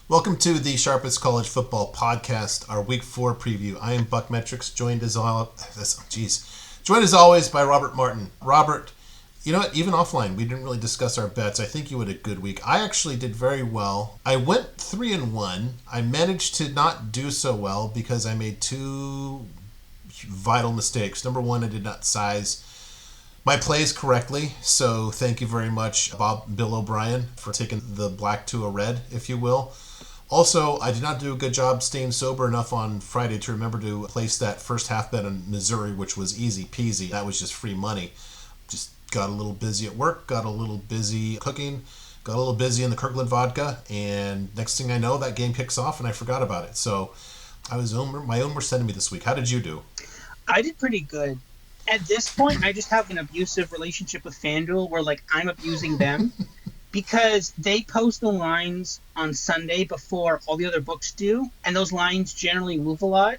Welcome to the Sharpest College Football Podcast, our Week 4 preview. I am BuckMetrics, joined as always by Robert Martin. Robert, you know what? Even offline, we didn't really discuss our bets. I think you had a good week. I actually did very well. I went 3-1. I managed to not do so well because I made two vital mistakes. Number one, I did not size my plays correctly, so thank you very much, Bill O'Brien, for taking the black to a red, if you will. Also, I did not do a good job staying sober enough on Friday to remember to place that first half bet on Missouri, which was easy peasy. That was just free money. Just got a little busy at work, got a little busy cooking, got a little busy in the Kirkland vodka, and next thing I know, that game kicks off and I forgot about it. So my own worst enemy this week. How did you do? I did pretty good. At this point, I just have an abusive relationship with FanDuel where, I'm abusing them because they post the lines on Sunday before all the other books do, and those lines generally move a lot,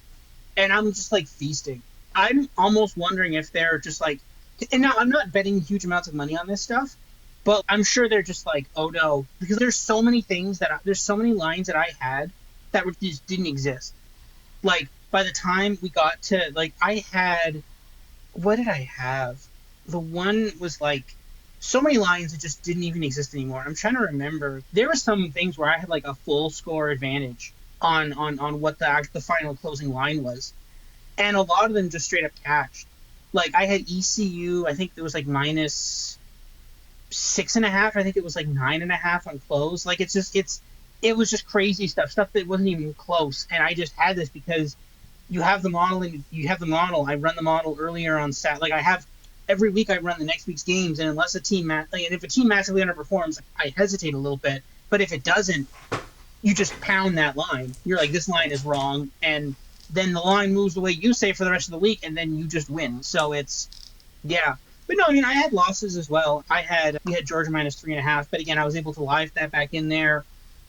and I'm just, feasting. I'm almost wondering if they're just, and now I'm not betting huge amounts of money on this stuff, but I'm sure they're just oh no, because there's so many there's so many lines that I had that just didn't exist. By the time we got to, I had... What did I have? The one was so many lines that just didn't even exist anymore. I'm trying to remember. There were some things where I had a full score advantage on what the final closing line was, and a lot of them just straight up cashed. I had ECU. I think it was minus 6.5. I think it was 9.5 on close. It was just crazy stuff that wasn't even close, and I just had this because you have the model and you have the model. I run the model earlier on Saturday. I have every week I run the next week's games, and unless and if a team massively underperforms, I hesitate a little bit. But if it doesn't, you just pound that line. You're this line is wrong, and then the line moves the way you say for the rest of the week, and then you just win. So yeah. But no, I had losses as well. We had Georgia minus 3.5, but again, I was able to live that back in there.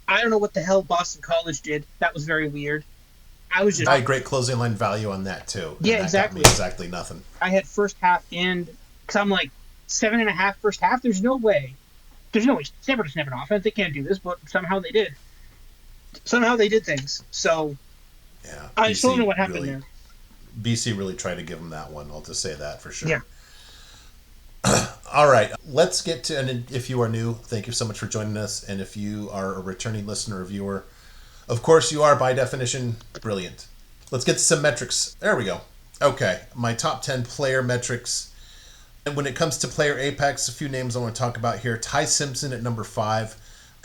I don't know what the hell Boston College did. That was very weird. I had great closing line value on that too. Yeah, that exactly. Got me exactly nothing. I had first half and because I'm 7.5 first half. There's no way. Never to snap an offense. They can't do this, but somehow they did. Somehow they did things. So yeah, I still don't know what happened there. BC really tried to give them that one. I'll just say that for sure. Yeah. All right, let's get to. And if you are new, thank you so much for joining us. And if you are a returning listener or viewer, of course, you are, by definition, brilliant. Let's get to some metrics. There we go. Okay, my top 10 player metrics. And when it comes to player apex, a few names I want to talk about here. Ty Simpson at number 5.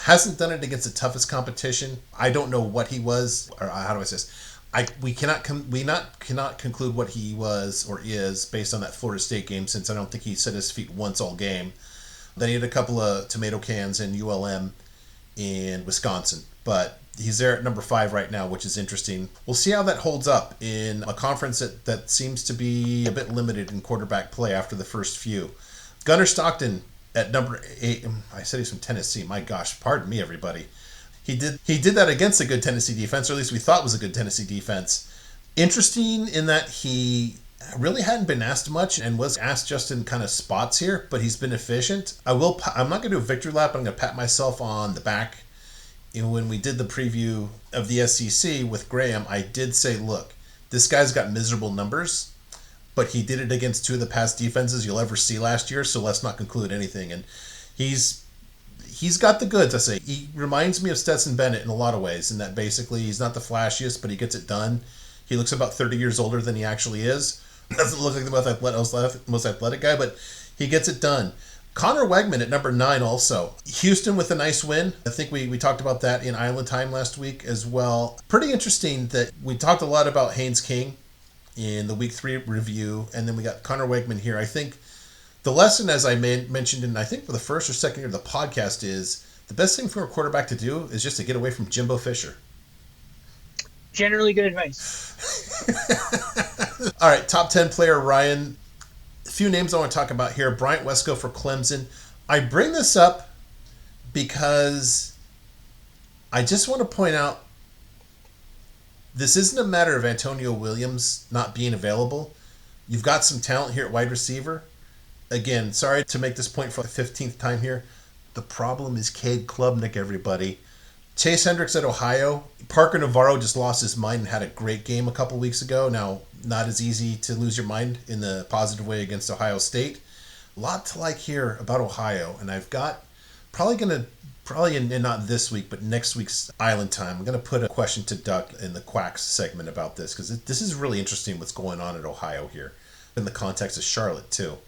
Hasn't done it against the toughest competition. I don't know what he was, or how do I say this? We cannot conclude what he was or is based on that Florida State game, since I don't think he set his feet once all game. Then he had a couple of tomato cans in ULM in Wisconsin, but he's there at number 5 right now, which is interesting. We'll see how that holds up in a conference that seems to be a bit limited in quarterback play after the first few. Gunnar Stockton at number 8. I said he's from Tennessee. My gosh, pardon me, everybody. He did that against a good Tennessee defense, or at least we thought was a good Tennessee defense. Interesting in that he really hadn't been asked much and was asked just in kind of spots here, but he's been efficient. I'm not going to do a victory lap. I'm going to pat myself on the back. When we did the preview of the SEC with Graham, I did say, look, this guy's got miserable numbers, but he did it against two of the past defenses you'll ever see last year, so let's not conclude anything. And he's got the goods, I say. He reminds me of Stetson Bennett in a lot of ways, in that basically he's not the flashiest, but he gets it done. He looks about 30 years older than he actually is. Doesn't look like the most athletic guy, but he gets it done. Connor Wegman at number 9 also. Houston with a nice win. I think we talked about that in Island Time last week as well. Pretty interesting that we talked a lot about Haynes King in the Week 3 review, and then we got Connor Wegman here. I think the lesson, as I mentioned in, I think for the first or second year of the podcast, is the best thing for a quarterback to do is just to get away from Jimbo Fisher. Generally good advice. All right, top 10 player Ryan. A few names I want to talk about here. Bryant Wesco for Clemson. I bring this up because I just want to point out this isn't a matter of Antonio Williams not being available. You've got some talent here at wide receiver. Again, sorry to make this point for the 15th time here. The problem is Cade Klubnik, everybody. Chase Hendricks at Ohio. Parker Navarro just lost his mind and had a great game a couple weeks ago. Now, not as easy to lose your mind in the positive way against Ohio State. A lot to like here about Ohio, and I've got probably in not this week, but next week's Island Time. I'm gonna put a question to Duck in the Quacks segment about this because this is really interesting. What's going on at Ohio here, in the context of Charlotte too.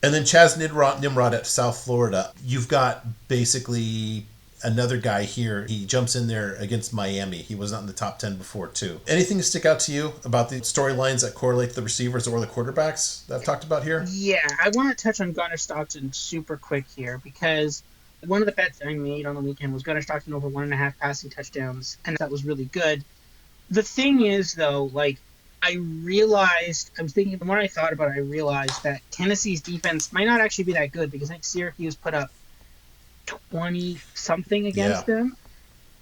And then Chaz Nimrod at South Florida. You've got basically another guy here. He jumps in there against Miami. He was not in the top 10 before, too. Anything to stick out to you about the storylines that correlate to the receivers or the quarterbacks that I've talked about here? Yeah, I want to touch on Gunnar Stockton super quick here because one of the bets I made on the weekend was Gunnar Stockton over 1.5 passing touchdowns, and that was really good. The thing is, though, like, I was thinking, the more I thought about it, I realized that Tennessee's defense might not actually be that good because I think Syracuse put up 20 something against them.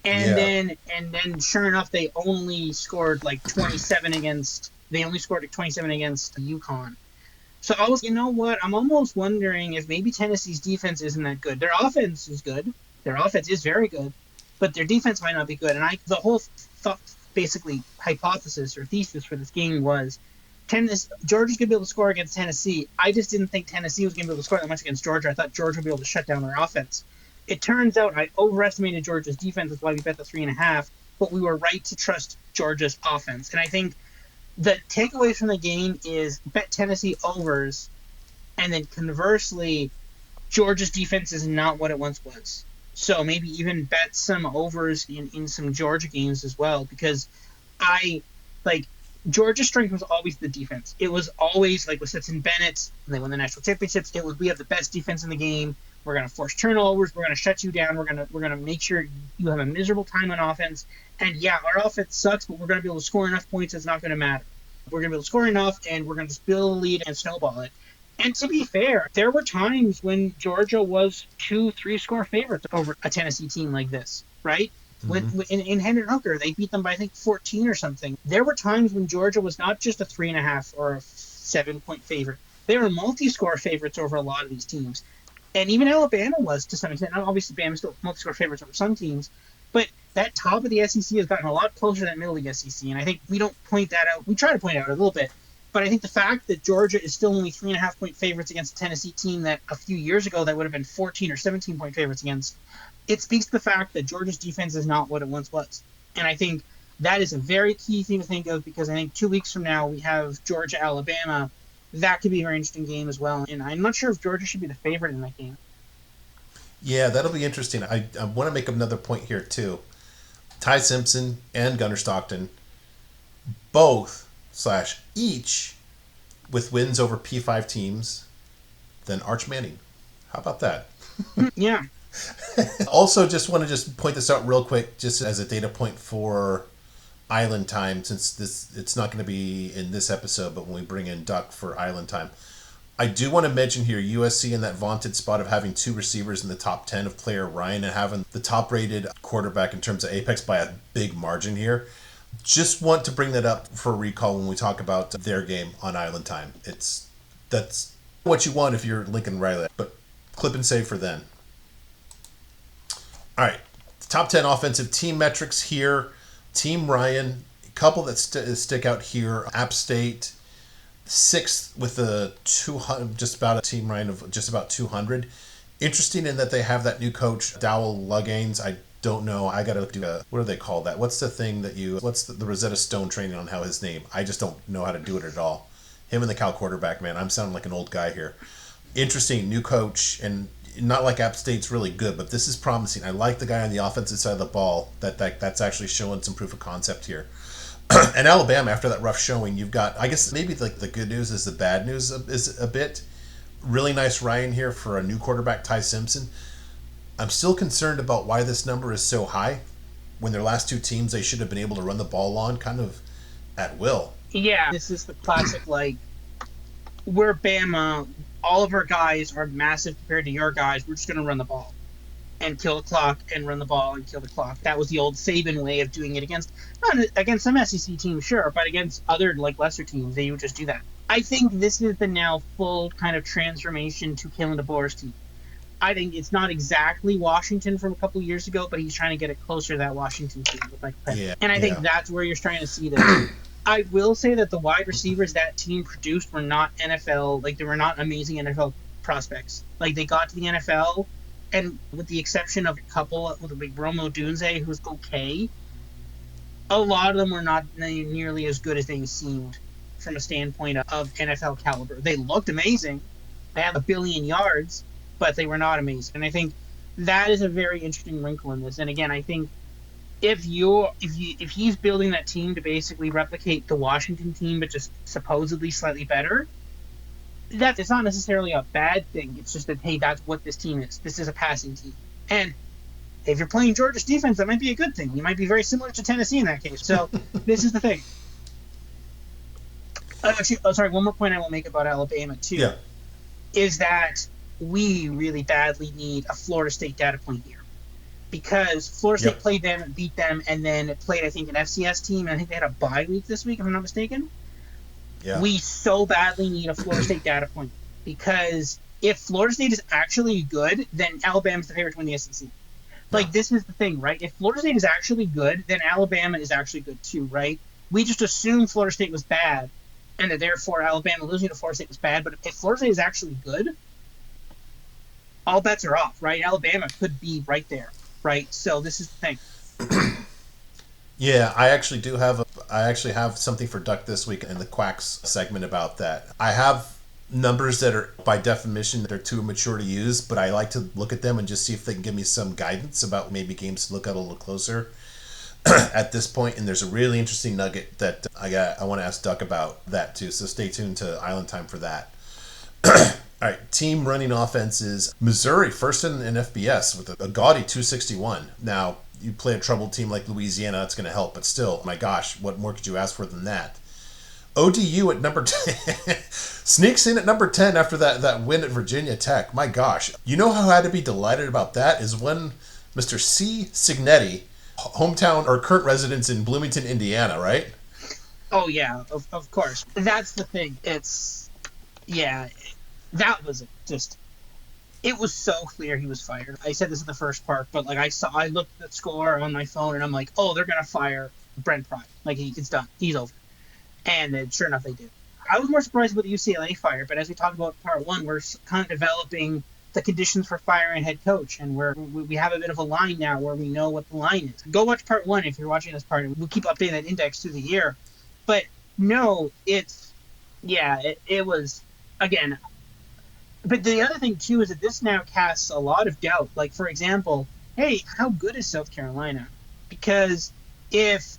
And then sure enough, they only scored like 27 against UConn. So I was, you know what? I'm almost wondering if maybe Tennessee's defense isn't that good. Their offense is good. Their offense is very good, but their defense might not be good. And the whole basically hypothesis or thesis for this game was Georgia's going to be able to score against Tennessee. I just didn't think Tennessee was going to be able to score that much against Georgia. I thought Georgia would be able to shut down their offense. It turns out I overestimated Georgia's defense. That's why we bet the 3.5. But we were right to trust Georgia's offense. And I think the takeaways from the game is bet Tennessee overs, and then conversely, Georgia's defense is not what it once was. So maybe even bet some overs in some Georgia games as well, because Georgia's strength was always the defense. It was always like with Stetson Bennett, when they won the national championships, it was we have the best defense in the game. We're going to force turnovers. We're going to shut you down. We're going to make sure you have a miserable time on offense. And yeah, our offense sucks, but we're going to be able to score enough points. It's not going to matter. We're going to be able to score enough, and we're going to just build a lead and snowball it. And to be fair, there were times when Georgia was 2-3 score favorites over a Tennessee team like this, right? Mm-hmm. In Hendon Hooker, they beat them by I think 14 or something. There were times when Georgia was not just a 3.5 or a 7-point favorite. They were multi-score favorites over a lot of these teams. And even Alabama was to some extent. Now, obviously, Bama's still multi-score favorites over some teams. But that top of the SEC has gotten a lot closer to that middle of the SEC. And I think we don't point that out. We try to point it out a little bit. But I think the fact that Georgia is still only 3.5-point favorites against a Tennessee team that a few years ago that would have been 14 or 17-point favorites against, it speaks to the fact that Georgia's defense is not what it once was. And I think that is a very key thing to think of, because I think 2 weeks from now we have Georgia-Alabama. That could be a very interesting game as well. And I'm not sure if Georgia should be the favorite in that game. Yeah, that'll be interesting. I want to make another point here, too. Ty Simpson and Gunnar Stockton, both / each with wins over P5 teams than Arch Manning. How about that? Yeah. Also, just want to point this out real quick, just as a data point for Island Time, since it's not going to be in this episode, but when we bring in Duck for Island Time. I do want to mention here USC in that vaunted spot of having 2 receivers in the top 10 of player Ryan and having the top-rated quarterback in terms of Apex by a big margin here. Just want to bring that up for a recall when we talk about their game on Island Time. That's what you want if you're Lincoln Riley, but clip and save for then. All right, top 10 offensive team metrics here. Team Ryan, a couple that stick out here. App State, 6th with a 200, just about a team Ryan of just about 200. Interesting in that they have that new coach, Dowell Luggains. I don't know. I got to do what do they call that? What's the thing what's the Rosetta Stone training on how his name? I just don't know how to do it at all. Him and the Cal quarterback, man. I'm sounding like an old guy here. Interesting, new coach, and not like App State's really good, but this is promising. I like the guy on the offensive side of the ball. That's actually showing some proof of concept here. And Alabama, after that rough showing, you've got, I guess maybe like the good news is the bad news is a bit. Really nice Ryan here for a new quarterback, Ty Simpson. I'm still concerned about why this number is so high when their last 2 teams they should have been able to run the ball on kind of at will. Yeah, this is the classic, we're Bama, all of our guys are massive compared to your guys, we're just going to run the ball and kill the clock and run the ball and kill the clock. That was the old Saban way of doing it not against some SEC teams, sure, but against other, lesser teams, they would just do that. I think this is the now full kind of transformation to Kalen DeBoer's team. I think it's not exactly Washington from a couple of years ago, but he's trying to get it closer to that Washington team with Michael Penix. Yeah, And I think yeah, that's where you're starting to see this. I will say that the wide receivers that team produced were not NFL, like they were not amazing NFL prospects. Like they got to the NFL, and with the exception of a couple, with like Romo Dunze, who's okay, a lot of them were not nearly as good as they seemed from a standpoint of NFL caliber. They looked amazing. They had 1 billion yards, but they were not amazing. And I think that is a very interesting wrinkle in this. And again, I think if he's building that team to basically replicate the Washington team, but just supposedly slightly better, that it's not necessarily a bad thing. It's just that hey, that's what this team is. This is a passing team, and if you're playing Georgia's defense, that might be a good thing. You might be very similar to Tennessee in that case. So this is the thing. Actually, sorry, one more point I will make about Alabama too yeah, is that we really badly need a Florida State data point here because Florida State yep, played them and beat them, and then it played I think an FCS team, and I think they had a bye week this week if I'm not mistaken. yeah, We so badly need a Florida State data point because if Florida State is actually good, then Alabama's the favorite to win the SEC. yeah, Like this is the thing, right? If Florida State is actually good, then Alabama is actually good too, right? We just assumed Florida State was bad, and that therefore Alabama losing to Florida State was bad. But if Florida State is actually good, all bets are off, right? Alabama could be right there, right? So this is the thing. yeah. I actually have something for Duck this week in the Quacks segment about that. I have numbers that are by definition that are too immature to use, but I like to look at them and just see if they can give me some guidance about maybe games to look at a little closer at this point. And there's a really interesting nugget that I want to ask Duck about that too. So stay tuned to Island Time for that. All right, team running offenses. Missouri first in FBS with a gaudy 261. Now you play a troubled team like Louisiana, that's going to help, but still, my gosh, what more could you ask for than that? ODU at number 10 sneaks in at number 10 after that win at Virginia Tech. My gosh, you know how I had to be delighted about that is when Mr. C. Signetti, hometown or current residence in Bloomington, Indiana, right? Oh yeah, of course. That's the thing. Yeah, that was just it was so clear he was fired. I said this in the first part, but like I looked at the score on my phone and I'm like, oh, they're gonna fire Brent Pry. Like it's done. He's over. And then, sure enough, they did. I was more surprised with the UCLA fire, but as we talked about in part one, we're kind of developing the conditions for firing a head coach, and we have a bit of a line now where we know what the line is. Go watch part one if you're watching this part. We'll keep updating that index through the year. But no, it was again. But the other thing too is that this now casts a lot of doubt. Like for example, hey, how good is South Carolina? Because if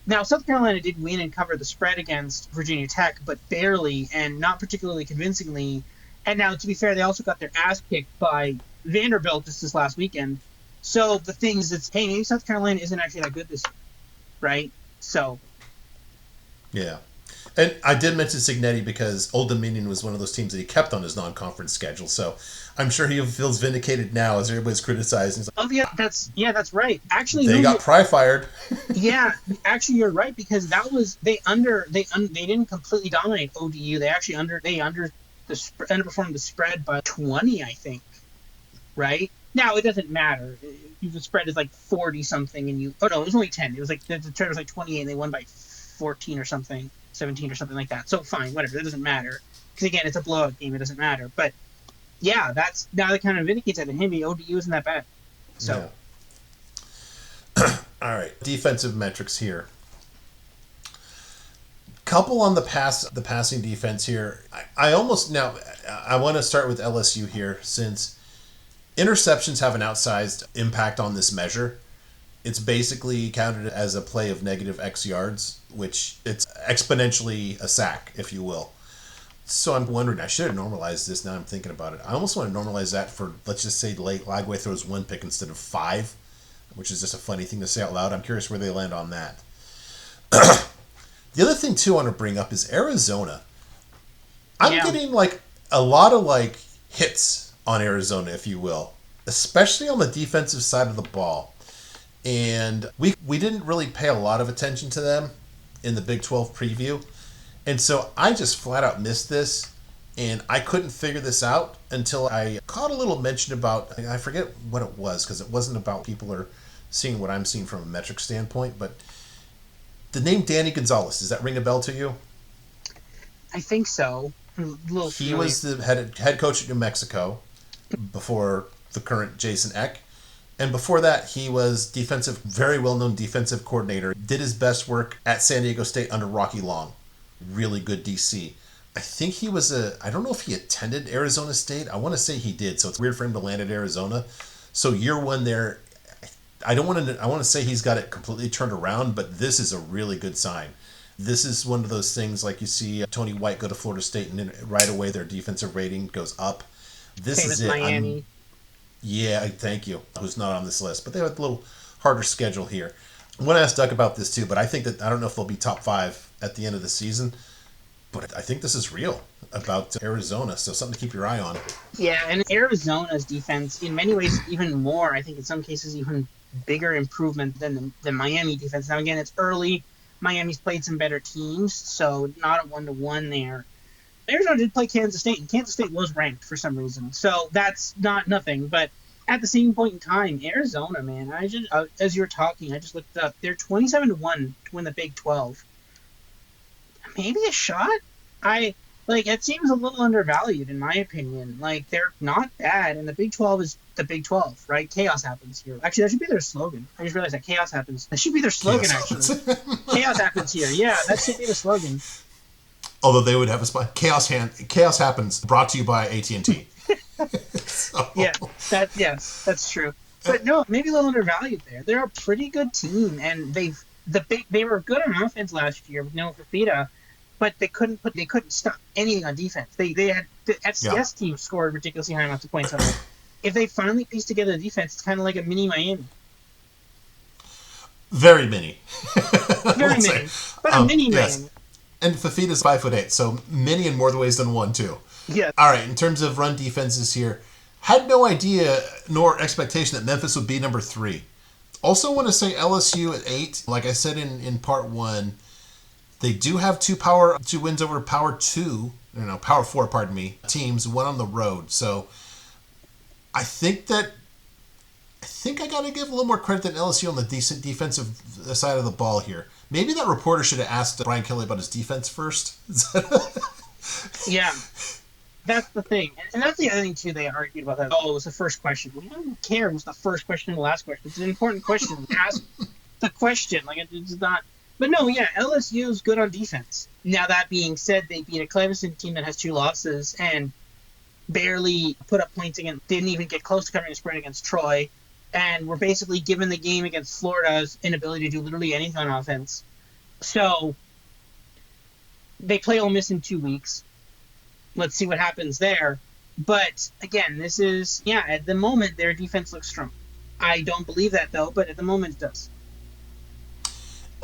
now South Carolina did win and cover the spread against Virginia Tech, but barely and not particularly convincingly. And now, to be fair, they also got their ass kicked by Vanderbilt just this last weekend. So the thing is, hey, maybe South Carolina isn't actually that good this year, right? So Yeah. And I did mention Signetti because Old Dominion was one of those teams that he kept on his non-conference schedule. So I'm sure he feels vindicated now as everybody's criticizing. oh that's right. Actually, They no, got Pry fired. yeah, actually you're right because that was they didn't completely dominate ODU. They actually underperformed the spread by 20, I think. Right now, it doesn't matter. If the spread is like 40 something, and it was only 10. It was like the spread was like 28, and they won by 14 or something, 17 or something like that. So fine, whatever. It doesn't matter because again, it's a blowout game. It doesn't matter. But yeah, that's now that kind of indicates that maybe ODU isn't that bad. So. Yeah. All right, defensive metrics here. Couple on the passing defense here. I almost now I want to start with LSU here since interceptions have an outsized impact on this measure. It's basically counted as a play of negative X yards, which it's exponentially a sack, if you will. So I'm wondering, I should have normalized this. Now I'm thinking about it. I almost want to normalize that for, let's just say, Lagway throws one pick instead of five, which is just a funny thing to say out loud. I'm curious where they land on that. The other thing, too, I want to bring up is Arizona. I'm getting, like, a lot of, like, hits on Arizona, if you will, especially on the defensive side of the ball. And we didn't really pay a lot of attention to them in the Big 12 preview. And so I just flat out missed this. And I couldn't figure this out until I caught a little mention about, I forget what it was, because it wasn't about people are seeing what I'm seeing from a metric standpoint, but the name Danny Gonzalez, does that ring a bell to you? I think so. A little He familiar. was the head coach at New Mexico before the current Jason Eck. And before that, he was very well known defensive coordinator. Did his best work at San Diego State under Rocky Long. Really good DC. I think I don't know if he attended Arizona State. I want to say he did. So it's weird for him to land at Arizona. So year one there, I want to say he's got it completely turned around, but this is a really good sign. This is one of those things like you see Tony White go to Florida State and then right away their defensive rating goes up. This Same is as it. Miami. Yeah, thank you. Who's not on this list, but they have a little harder schedule here. I want to ask Doug about this too, but I don't know if they'll be top 5 at the end of the season. But I think this is real about Arizona, so something to keep your eye on. Yeah, and Arizona's defense, in many ways, even more. I think in some cases, even bigger improvement than the Miami defense. Now, again, it's early. Miami's played some better teams, so not a 1-to-1 there. Arizona did play Kansas State, and Kansas State was ranked for some reason, so that's not nothing. But at the same point in time, Arizona, man, as you were talking, I just looked up. They're 27-1 to win the Big 12. Maybe a shot. It seems a little undervalued in my opinion. Like they're not bad, and the Big 12 is the Big 12, right? Chaos happens here. Actually, that should be their slogan. I just realized that chaos happens. That should be their slogan. Chaos. Actually, chaos happens here. Yeah, that should be the slogan. Although they would have a spot. Chaos happens. Brought to you by AT&T. So. Yeah, that's true. But no, maybe a little undervalued there. They're a pretty good team, and they were good on offense last year with Noah Fafita, but they couldn't stop anything on defense. They had the FCS team scored ridiculously high amounts of points on them. If they finally piece together the defense, it's kind of like a mini Miami. Very mini. Very mini, but a mini yes. Miami. And Fafita's 5'8", so many in more ways than one too. Yeah. All right. In terms of run defenses here, had no idea nor expectation that Memphis would be number 3. Also want to say LSU at 8. Like I said in part 1, they do have two wins over Power 4, pardon me, teams, one on the road. So I think I got to give a little more credit than LSU on the decent defensive side of the ball here. Maybe that reporter should have asked Brian Kelly about his defense first. Yeah. That's the thing. And that's the other thing, too, they argued about that. Oh, it was the first question. We don't care. It was the first question and the last question. It's an important question. Ask the question. Like, it's not... But no, yeah, LSU is good on defense. Now, that being said, they beat a Clemson team that has 2 losses and barely put up points against... Didn't even get close to covering a spread against Troy. And were basically given the game against Florida's inability to do literally anything on offense. So, they play Ole Miss in 2 weeks. Let's see what happens there. But, again, this is... Yeah, at the moment, their defense looks strong. I don't believe that, though, but at the moment it does.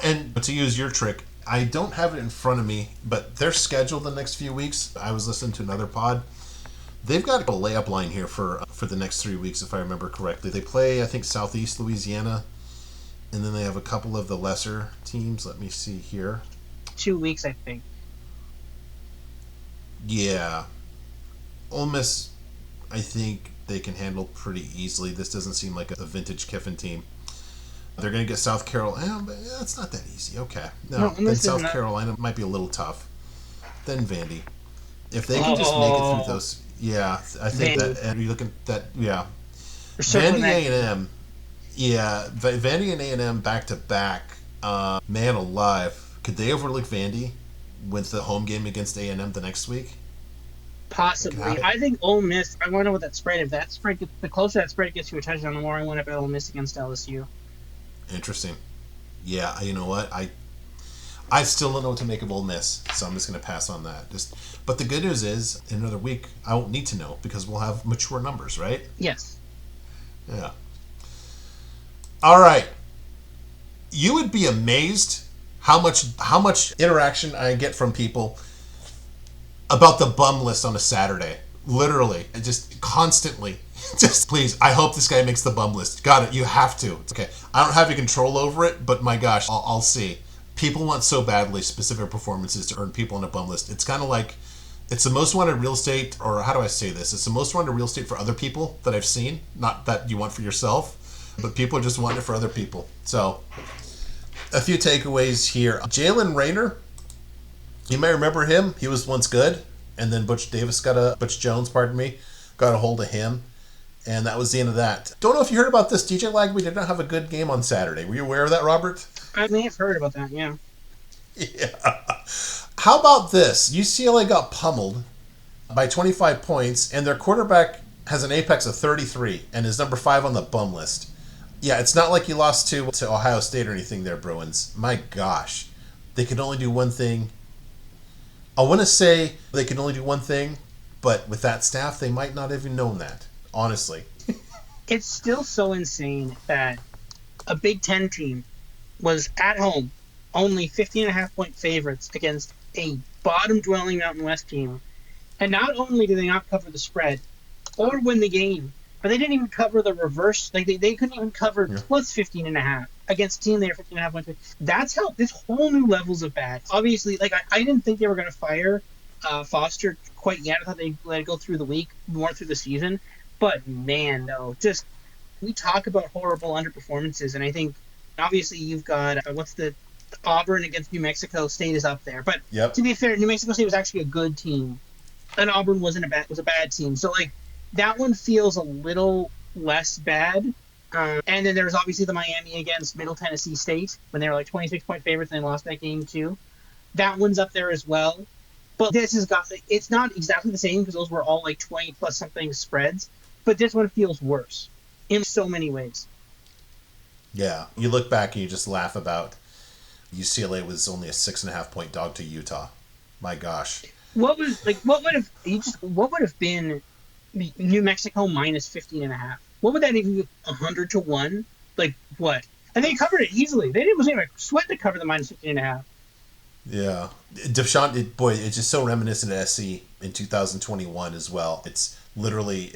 And to use your trick, I don't have it in front of me, but they're scheduled the next few weeks. I was listening to another pod. They've got a layup line here for the next 3 weeks, if I remember correctly. They play, I think, Southeast Louisiana, and then they have a couple of the lesser teams. Let me see here. 2 weeks, I think. Yeah. Ole Miss, I think they can handle pretty easily. This doesn't seem like a vintage Kiffin team. They're going to get South Carolina. But it's not that easy. Okay. No, then South Carolina might be a little tough. Then Vandy. If they can just make it through those... Yeah, I think Vandy. That... And you look at that... Yeah. Vandy A&M... Yeah, Vandy and A&M back-to-back. Man alive. Could they overlook Vandy with the home game against A&M the next week? Possibly. I think Ole Miss... I want to know what that spread... If that spread... The closer that spread gets to a touchdown, the more I want to bet Ole Miss against LSU. Interesting. Yeah, you know what? I still don't know what to make of Ole Miss, so I'm just going to pass on that. But the good news is, in another week, I won't need to know because we'll have mature numbers, right? Yes. Yeah. All right. You would be amazed how much interaction I get from people about the bum list on a Saturday. Literally, just constantly. Just please, I hope this guy makes the bum list. Got it. You have to. It's okay. I don't have any control over it, but my gosh, I'll see. People want so badly specific performances to earn people on a bum list. It's kind of like It's the most wanted real estate, or how do I say this? It's the most wanted real estate for other people that I've seen. Not that you want for yourself, but people just want it for other people. So, a few takeaways here. Jalen Rayner, you may remember him. He was once good, and then Butch Jones, got a hold of him, and that was the end of that. Don't know if you heard about this. DJ Lagby did not have a good game on Saturday. Were you aware of that, Robert? I may have heard about that, yeah. Yeah. How about this? UCLA got pummeled by 25 points, and their quarterback has an apex of 33 and is number 5 on the bum list. Yeah, it's not like you lost to Ohio State or anything there, Bruins. My gosh. They could only do one thing. I want to say they can only do one thing, but with that staff, they might not have even known that, honestly. It's still so insane that a Big Ten team was at home only 15.5-point favorites against a bottom-dwelling Mountain West team. And not only did they not cover the spread or win the game, but they didn't even cover the reverse. Like they couldn't even cover plus 15.5 against a team they were 15.5 points. That's how this whole new levels of bad. Obviously, like I didn't think they were going to fire Foster quite yet. I thought they'd let it go through the week, more through the season. But man, no, just we talk about horrible underperformances, and I think obviously you've got Auburn against New Mexico State is up there. But to be fair, New Mexico State was actually a good team, and Auburn was a bad team. So like that one feels a little less bad. And then there was obviously the Miami against Middle Tennessee State when they were like 26-point favorites and they lost that game too. That one's up there as well. But it's not exactly the same because those were all like 20 plus something spreads. But this one feels worse in so many ways. Yeah, you look back and you just laugh about UCLA was only a 6.5-point dog to Utah. My gosh. What would have been New Mexico minus 15.5? What would that even be? 100-1? Like what? And they covered it easily. They wasn't even a sweat to cover the minus 15.5. Yeah, it's just so reminiscent of SC in 2021 as well. It's literally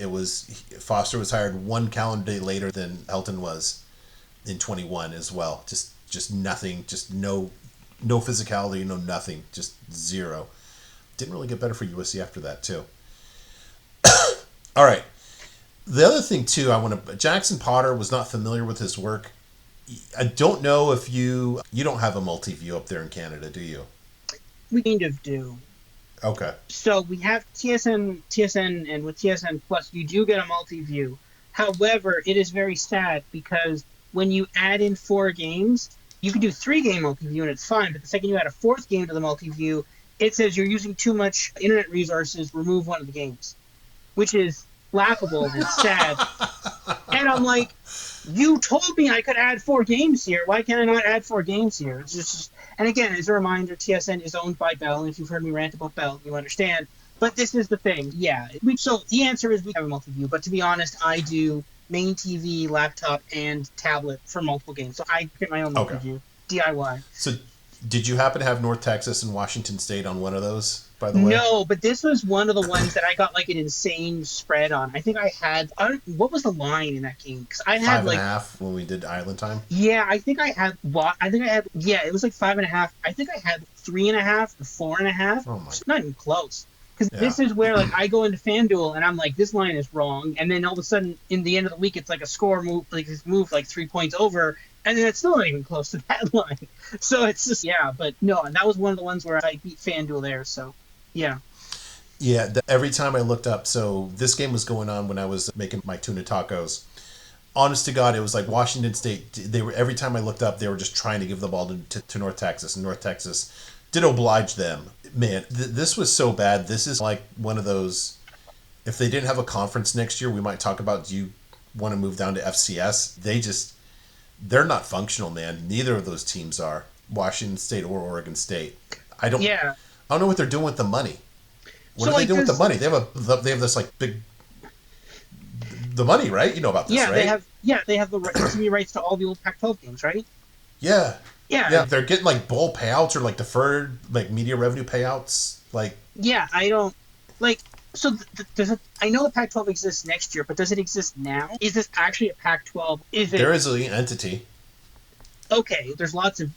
Foster was hired one calendar day later than Helton was in 21 as well. Just nothing, just no physicality, no nothing, just zero. Didn't really get better for USC after that too. All right. The other thing too, Jackson Potter was not familiar with his work. I don't know if you don't have a multi-view up there in Canada, do you? We kind of do. Okay. So we have TSN, and with TSN Plus, you do get a multi-view. However, it is very sad because when you add in 4 games, you can do 3-game multi-view and it's fine. But the second you add a 4th game to the multi-view, it says you're using too much internet resources, remove one of the games, which is laughable and sad. And I'm like, you told me I could add 4 games here. Why can't I not add 4 games here? It's just and again, as a reminder, TSN is owned by Bell, and if you've heard me rant about Bell, you understand. But this is the thing. Yeah. So the answer is we have a multi-view. But to be honest, I do main TV, laptop, and tablet for multiple games. So I get my own multi-view. DIY. So did you happen to have North Texas and Washington State on one of those, by the way? No, but this was one of the ones that I got like an insane spread on. I think I had what was the line in that game? Because I had 5.5 when we did Island Time. Yeah, I think I had it was like 5.5. I think I had 3.5 or 4.5. Oh my! It's not even close. Because this is where like I go into FanDuel and I'm like, this line is wrong, and then all of a sudden in the end of the week it's like a score move, like it's moved like 3 points over. And then it's still not even close to that line. So it's just, but no, that was one of the ones where I beat FanDuel there, so, yeah. Yeah, every time I looked up, so this game was going on when I was making my tuna tacos. Honest to God, it was like Washington State, every time I looked up, they were just trying to give the ball to North Texas, and North Texas did oblige them. Man, this was so bad. This is like one of those, if they didn't have a conference next year, we might talk about, do you want to move down to FCS? They're not functional, man. Neither of those teams are. Washington State or Oregon State. I don't know what they're doing with the money. What are they doing with the money? They have this like big the money, right? You know about this, right? They have the TV rights to all the old Pac-12 games, right? Yeah. They're getting like bowl payouts or like deferred like media revenue payouts. Like I don't like. So I know the Pac-12 exists next year, but does it exist now? Is this actually a Pac-12? There is an entity. Okay, there's lots of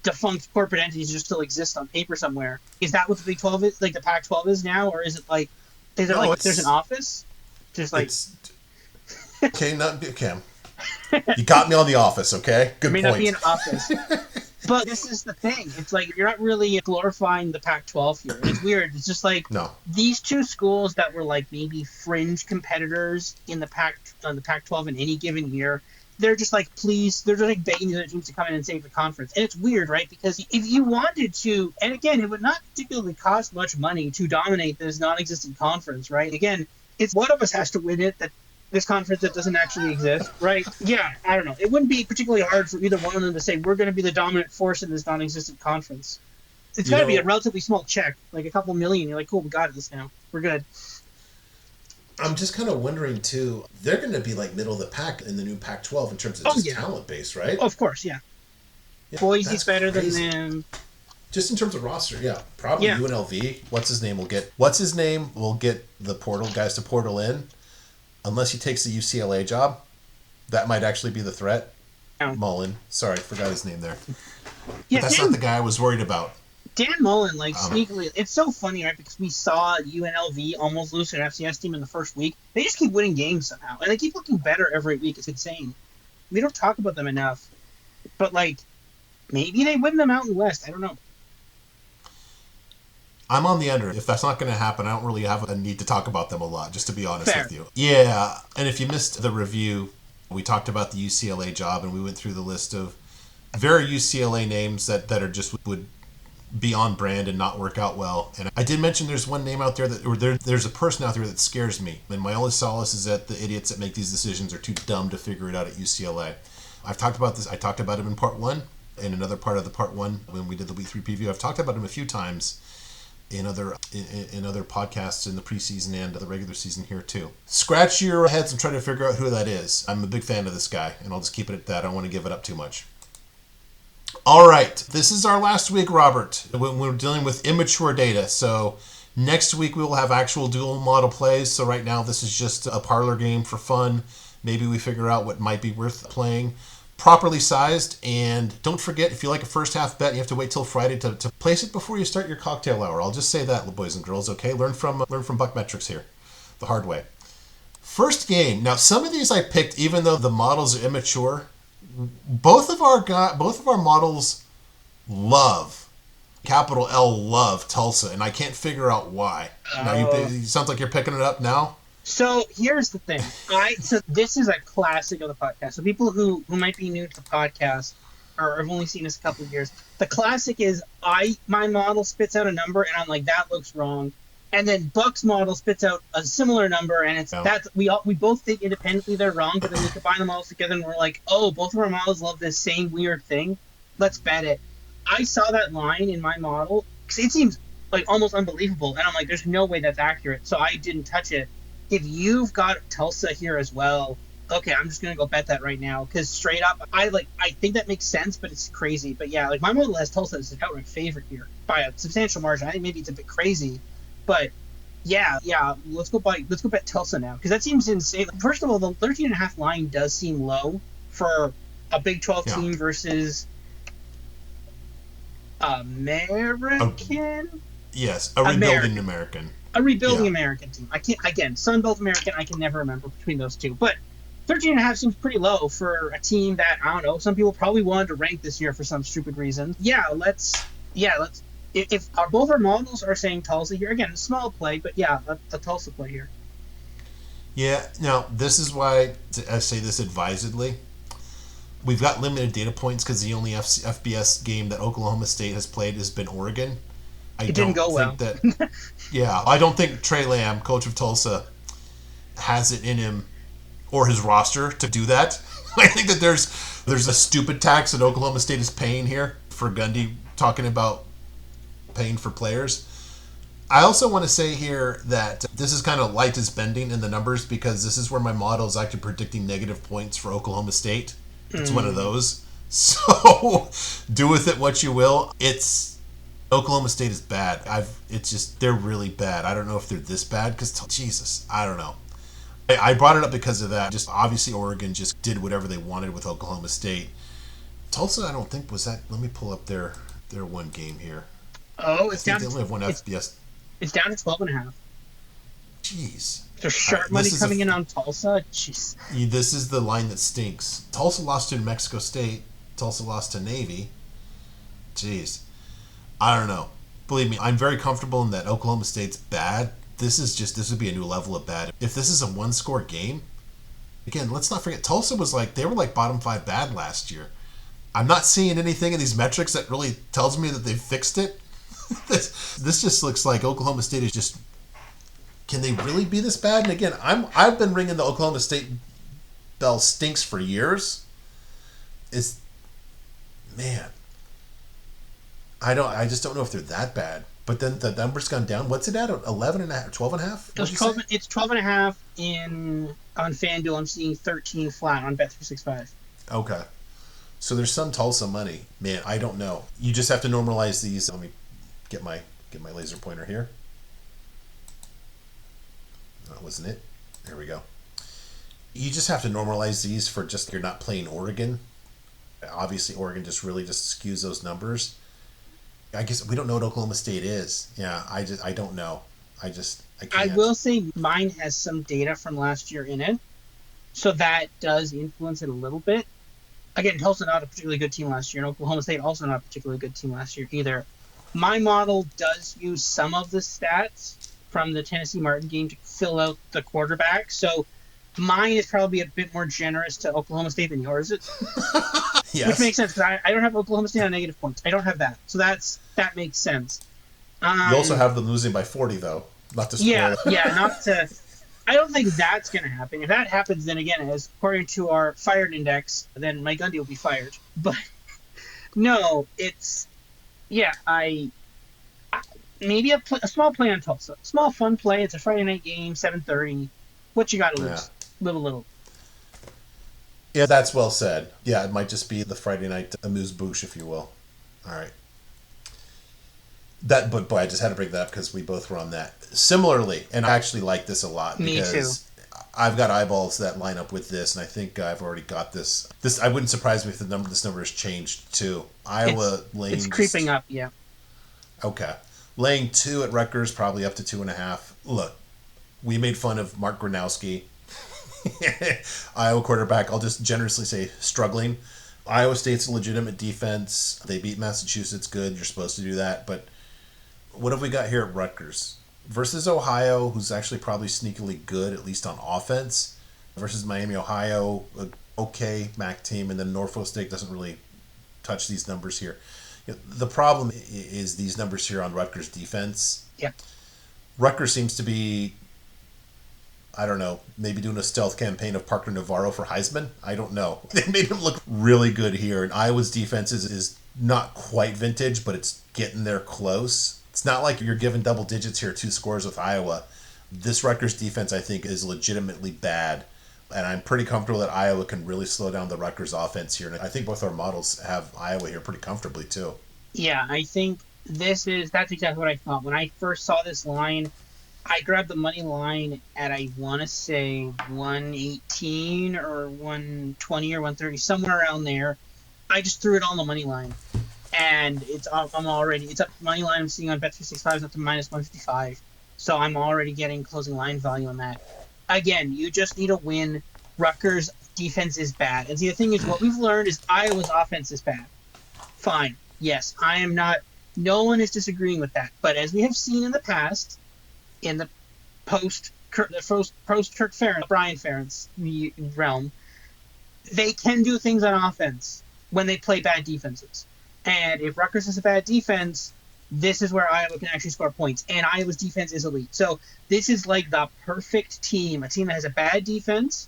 defunct corporate entities just still exist on paper somewhere. Is that what the Big 12 is, like the Pac-12 is now, or is it like No, there's an office, just like it's okay. Not okay. You got me on the office. Okay, there good may not be point. an office. But this is the thing. It's like you're not really glorifying the Pac-12 here. It's weird. It's just like No, these two schools that were like maybe fringe competitors in the Pac-12 in any given year. They're just like, please, they're just like begging the other teams to come in and save the conference. And it's weird, right? Because if you wanted to, and again, it would not particularly cost much money to dominate this non-existent conference, right? Again, it's one of us has to win it, that this conference that doesn't actually exist, right? Yeah, I don't know. It wouldn't be particularly hard for either one of them to say, we're going to be the dominant force in this non-existent conference. It's you got to be a know, relatively small check, like a couple million. You're like, cool, we got this now. We're good. I'm just kind of wondering too. They're going to be like middle of the pack in the new Pac-12 in terms of Oh, just yeah. talent base, right? Oh, of course, yeah. Yeah, Boise's that's better than crazy. them. Just in terms of roster, yeah, probably Yeah. UNLV. What's his name will get the portal guys to portal in, unless he takes the UCLA job. That might actually be the threat. Yeah, Mullen, sorry, forgot his name there, but yeah, that's not the guy I was worried about. Dan Mullen, like Um, sneakily, it's so funny, right? Because we saw UNLV almost lose to an FCS team in the first week. They just keep winning games somehow, and they keep looking better every week. It's insane. We don't talk about them enough, but like maybe they win the Mountain West. I don't know. I'm on the under. If that's not going to happen, I don't really have a need to talk about them a lot, just to be honest Fair. with you. Yeah, and if you missed the review, we talked about the UCLA job, and we went through the list of very UCLA names that are just would be on brand and not work out well. And I did mention there's one name out there there's a person out there that scares me. And my only solace is that the idiots that make these decisions are too dumb to figure it out at UCLA. I've talked about this. I talked about him in part one, in another part of the part one when we did the week 3 preview. I've talked about him a few times in other podcasts in the preseason and the regular season here too. Scratch your heads and try to figure out who that is. I'm a big fan of this guy, and I'll just keep it at that. I don't want to give it up too much. All right, this is our last week, Robert, when we're dealing with immature data. So next week we will have actual dual model plays. So right now this is just a parlor game for fun. Maybe we figure out what might be worth playing. Properly sized, and don't forget, if you like a first half bet, you have to wait till Friday to place it before you start your cocktail hour. I'll just say that, boys and girls. Okay, learn from BuckMetrics here, the hard way. First game. Now, some of these I picked, even though the models are immature. Both of our models love, capital L, love Tulsa, and I can't figure out why. Now, it sounds like you're picking it up now. So here's the thing. So this is a classic of the podcast. So people who might be new to the podcast or have only seen us a couple of years, the classic is my model spits out a number and I'm like, that looks wrong. And then Buck's model spits out a similar number, and it's that we both think independently they're wrong, but then we combine them all together and we're like, oh, both of our models love this same weird thing. Let's bet it. I saw that line in my model because it seems like almost unbelievable, and I'm like, there's no way that's accurate. So I didn't touch it. If you've got Tulsa here as well, okay, I'm just gonna go bet that right now because straight up, I think that makes sense, but it's crazy. But yeah, like my model has Tulsa as an outright favorite here by a substantial margin. I think maybe it's a bit crazy. But yeah, let's go bet Tulsa now because that seems insane. First of all, the 13.5 line does seem low for a Big 12 team versus American. Yes, a rebuilding American. A rebuilding American team. I can't again Sun Belt American. I can never remember between those two, but 13.5 seems pretty low for a team that I don't know. Some people probably wanted to rank this year for some stupid reason. Let's. If both our models are saying Tulsa here, again, a small play, but yeah, a Tulsa play here. Yeah, now this is why I say this advisedly. We've got limited data points because the only FBS game that Oklahoma State has played has been Oregon. It didn't go well. I don't think Trey Lamb, coach of Tulsa, has it in him or his roster to do that. I think that there's a stupid tax that Oklahoma State is paying here for Gundy talking about paying for players. I also want to say here that this is kind of light as bending in the numbers because this is where my model is actually predicting negative points for Oklahoma State. It's one of those. So do with it what you will. Oklahoma State is bad. They're really bad. I don't know if they're this bad because Jesus, I don't know. I brought it up because of that. Just obviously Oregon just did whatever they wanted with Oklahoma State. Tulsa, I don't think was that. Let me pull up their one game here. Oh, I think they only have one FBS. it's down to 12.5. Jeez. So All right, sharp money coming in on Tulsa. Jeez. this is the line that stinks. Tulsa lost to New Mexico State. Tulsa lost to Navy. Jeez. I don't know. Believe me, I'm very comfortable in that Oklahoma State's bad. This would be a new level of bad. If this is a one score game, again, let's not forget Tulsa they were like bottom 5 bad last year. I'm not seeing anything in these metrics that really tells me that they've fixed it. this just looks like Oklahoma State is just. Can they really be this bad? And again, I've been ringing the Oklahoma State bell stinks for years. It's man. I just don't know if they're that bad. But then the number's gone down. What's it at? 11 and a half, 12 and a half? It's 12.5 on FanDuel. I'm seeing 13 flat on Bet365. Okay. So there's some Tulsa money. Man, I don't know. You just have to normalize these. Let me get my laser pointer here. That wasn't it. There we go. You just have to normalize these for just you're not playing Oregon. Obviously, Oregon just skews those numbers. I guess we don't know what Oklahoma State is. Yeah, I don't know. I can't. I will say mine has some data from last year in it, so that does influence it a little bit. Again, Tulsa not a particularly good team last year, and Oklahoma State also not a particularly good team last year either. My model does use some of the stats from the Tennessee Martin game to fill out the quarterback, so mine is probably a bit more generous to Oklahoma State than yours is. Yes. Which makes sense, because I don't have Oklahoma State on negative points. I don't have that. So that makes sense. You also have them losing by 40, though. Not to spoil it. Not to... I don't think that's going to happen. If that happens, then again, as according to our fired index, then Mike Gundy will be fired. But, no, it's... Yeah, maybe a small play on Tulsa. Small, fun play. It's a Friday night game, 7:30. What you got to lose? Little. Yeah, that's well said. Yeah, it might just be the Friday night amuse-bouche, if you will. All right. But boy, I just had to bring that up because we both were on that. Similarly, and I actually like this a lot because I've got eyeballs that line up with this, and I think I've already got this. I wouldn't surprise me if this number has changed too. Iowa laying. It's creeping up, yeah. Okay, laying 2 at Rutgers, probably up to 2.5. Look, we made fun of Mark Gronowski. Iowa quarterback, I'll just generously say struggling. Iowa State's a legitimate defense. They beat Massachusetts good. You're supposed to do that. But what have we got here at Rutgers? Versus Ohio, who's actually probably sneakily good, at least on offense. Versus Miami, Ohio, okay MAC team. And then Norfolk State doesn't really touch these numbers here. The problem is these numbers here on Rutgers defense. Yeah. Rutgers seems to be, I don't know, maybe doing a stealth campaign of Parker Navarro for Heisman. I don't know. They made him look really good here. And Iowa's defense is not quite vintage, but it's getting there close. It's not like you're giving double digits here, 2 scores with Iowa. This Rutgers defense, I think, is legitimately bad. And I'm pretty comfortable that Iowa can really slow down the Rutgers offense here. And I think both our models have Iowa here pretty comfortably, too. Yeah, I think that's exactly what I thought. When I first saw this line, I grabbed the money line at, I want to say, 118 or 120 or 130, somewhere around there. I just threw it on the money line. And it's up money line I'm seeing on Bet365 is up to minus 155. So I'm already getting closing line value on that. Again, you just need a win. Rutgers' defense is bad. And the thing is, what we've learned is Iowa's offense is bad. Fine. Yes, no one is disagreeing with that. But as we have seen in the past, in the post Kirk Ferentz, Brian Ferentz realm, they can do things on offense when they play bad defenses. And if Rutgers is a bad defense, this is where Iowa can actually score points. And Iowa's defense is elite. So this is like the perfect team. A team that has a bad defense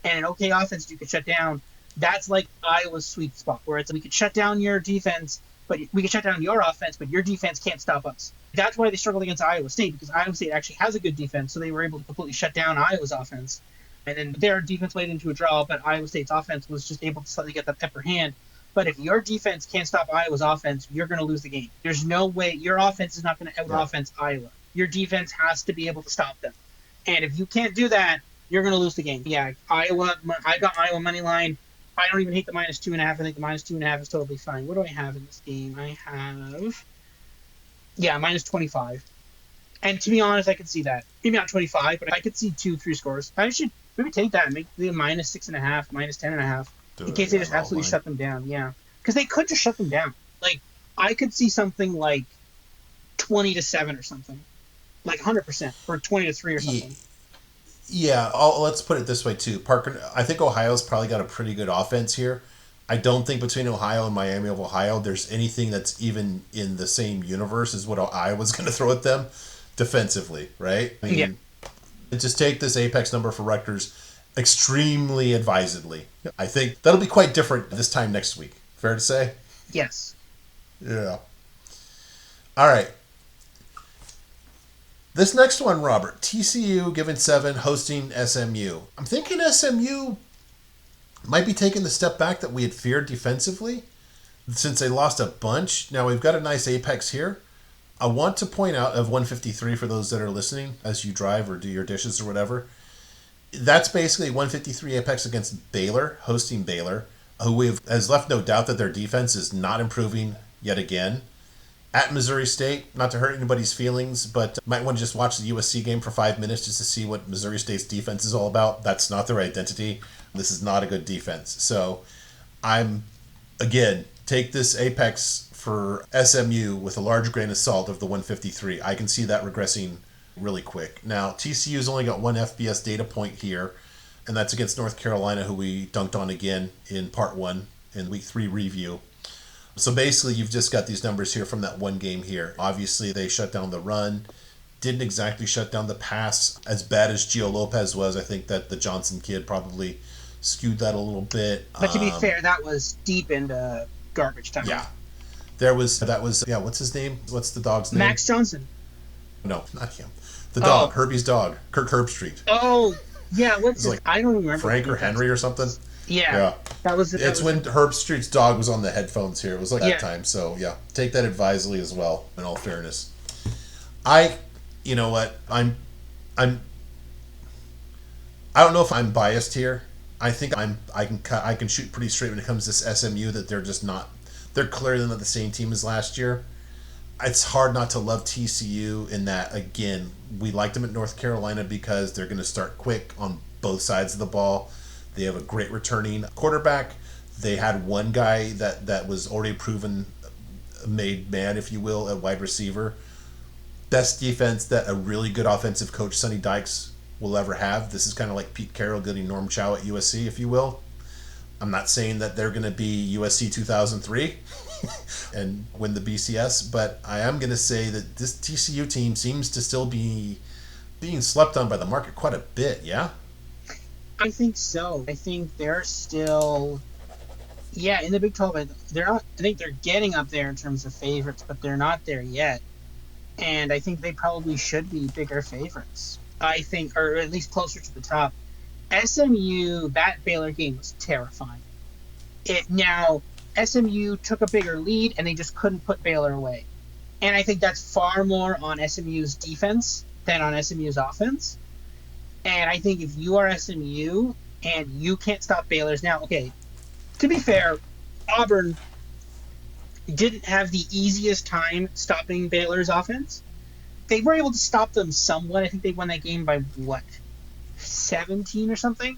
and an okay offense you can shut down. That's like Iowa's sweet spot, where we could shut down your defense, but we can shut down your offense, but your defense can't stop us. That's why they struggled against Iowa State, because Iowa State actually has a good defense, so they were able to completely shut down Iowa's offense. And then their defense played into a draw, but Iowa State's offense was just able to slightly get the upper hand. But if your defense can't stop Iowa's offense, you're going to lose the game. There's no way. Your offense is not going to out-offense Iowa. Your defense has to be able to stop them. And if you can't do that, you're going to lose the game. Yeah, I got Iowa money line. I don't even hate the -2.5. I think the -2.5 is totally fine. What do I have in this game? I have, yeah, -25. And to be honest, I could see that. Maybe not 25, but I could see 2, 3 scores. I should maybe take that and make the -6.5, -10.5, Do in it, case they yeah, just roll absolutely line. shut them down. Yeah, because they could just shut them down. Like I could see something like 20-7 or something, like 100%, or 20-3 or Yeah, something. yeah. Let's put it this way too. Parker, I think Ohio's probably got a pretty good offense here. I don't think between Ohio and Miami of Ohio there's anything that's even in the same universe as what Iowa's going to throw at them defensively, right? I Yeah. mean, just take this apex number for Rutgers extremely advisedly. I think that'll be quite different this time next week. Fair to say? Yes. Yeah. All right. This next one, Robert. TCU given 7, hosting SMU. I'm thinking SMU might be taking the step back that we had feared defensively since they lost a bunch. Now we've got a nice apex here. I want to point out of 153 for those that are listening as you drive or do your dishes or whatever. That's basically 153 apex against Baylor, hosting Baylor, who has left no doubt that their defense is not improving yet again. At Missouri State, not to hurt anybody's feelings, but might want to just watch the USC game for 5 minutes just to see what Missouri State's defense is all about. That's not their identity. This is not a good defense. So I'm, again, take this apex for SMU with a large grain of salt of the 153. I can see that regressing really quick. Now, TCU's only got one FBS data point here, and that's against North Carolina, who we dunked on again in part 1 in week 3 review. So basically, you've just got these numbers here from that one game here. Obviously, they shut down the run. Didn't exactly shut down the pass as bad as Gio Lopez was. I think that the Johnson kid probably skewed that a little bit. But to be fair, that was deep into garbage time. Yeah. Yeah, what's his name? What's the dog's name? Max Johnson. No, not him. The Oh. dog, Herbie's dog, Kirk Herbstreit. Oh, yeah. What's his? Like I don't remember. Frank or Henry or something. Yeah. That was. It's when Herbstreit's dog was on the headphones here. It was like Yeah. that time. So yeah, take that advisedly as well. In all fairness, you know what, I don't know if I'm biased here. I think I can shoot pretty straight when it comes to SMU that they're just not. They're clearly not the same team as last year. It's hard not to love TCU in that, again, we liked them at North Carolina because they're going to start quick on both sides of the ball. They have a great returning quarterback. They had one guy that was already proven made man, if you will, at wide receiver. Best defense that a really good offensive coach, Sonny Dykes, will ever have. This is kind of like Pete Carroll getting Norm Chow at USC, if you will. I'm not saying that they're going to be USC 2003 and win the BCS, but I am going to say that this TCU team seems to still be being slept on by the market quite a bit, yeah? I think so. I think they're still, yeah, in the Big 12. They're not. I think they're getting up there in terms of favorites, but they're not there yet. And I think they probably should be bigger favorites. I think, or at least closer to the top. SMU, that Baylor game was terrifying. Now SMU took a bigger lead and they just couldn't put Baylor away. And I think that's far more on SMU's defense than on SMU's offense. And I think if you are SMU and you can't stop Baylor's, now, okay, to be fair, Auburn didn't have the easiest time stopping Baylor's offense. They were able to stop them somewhat. I think they won that game by what, 17 or something?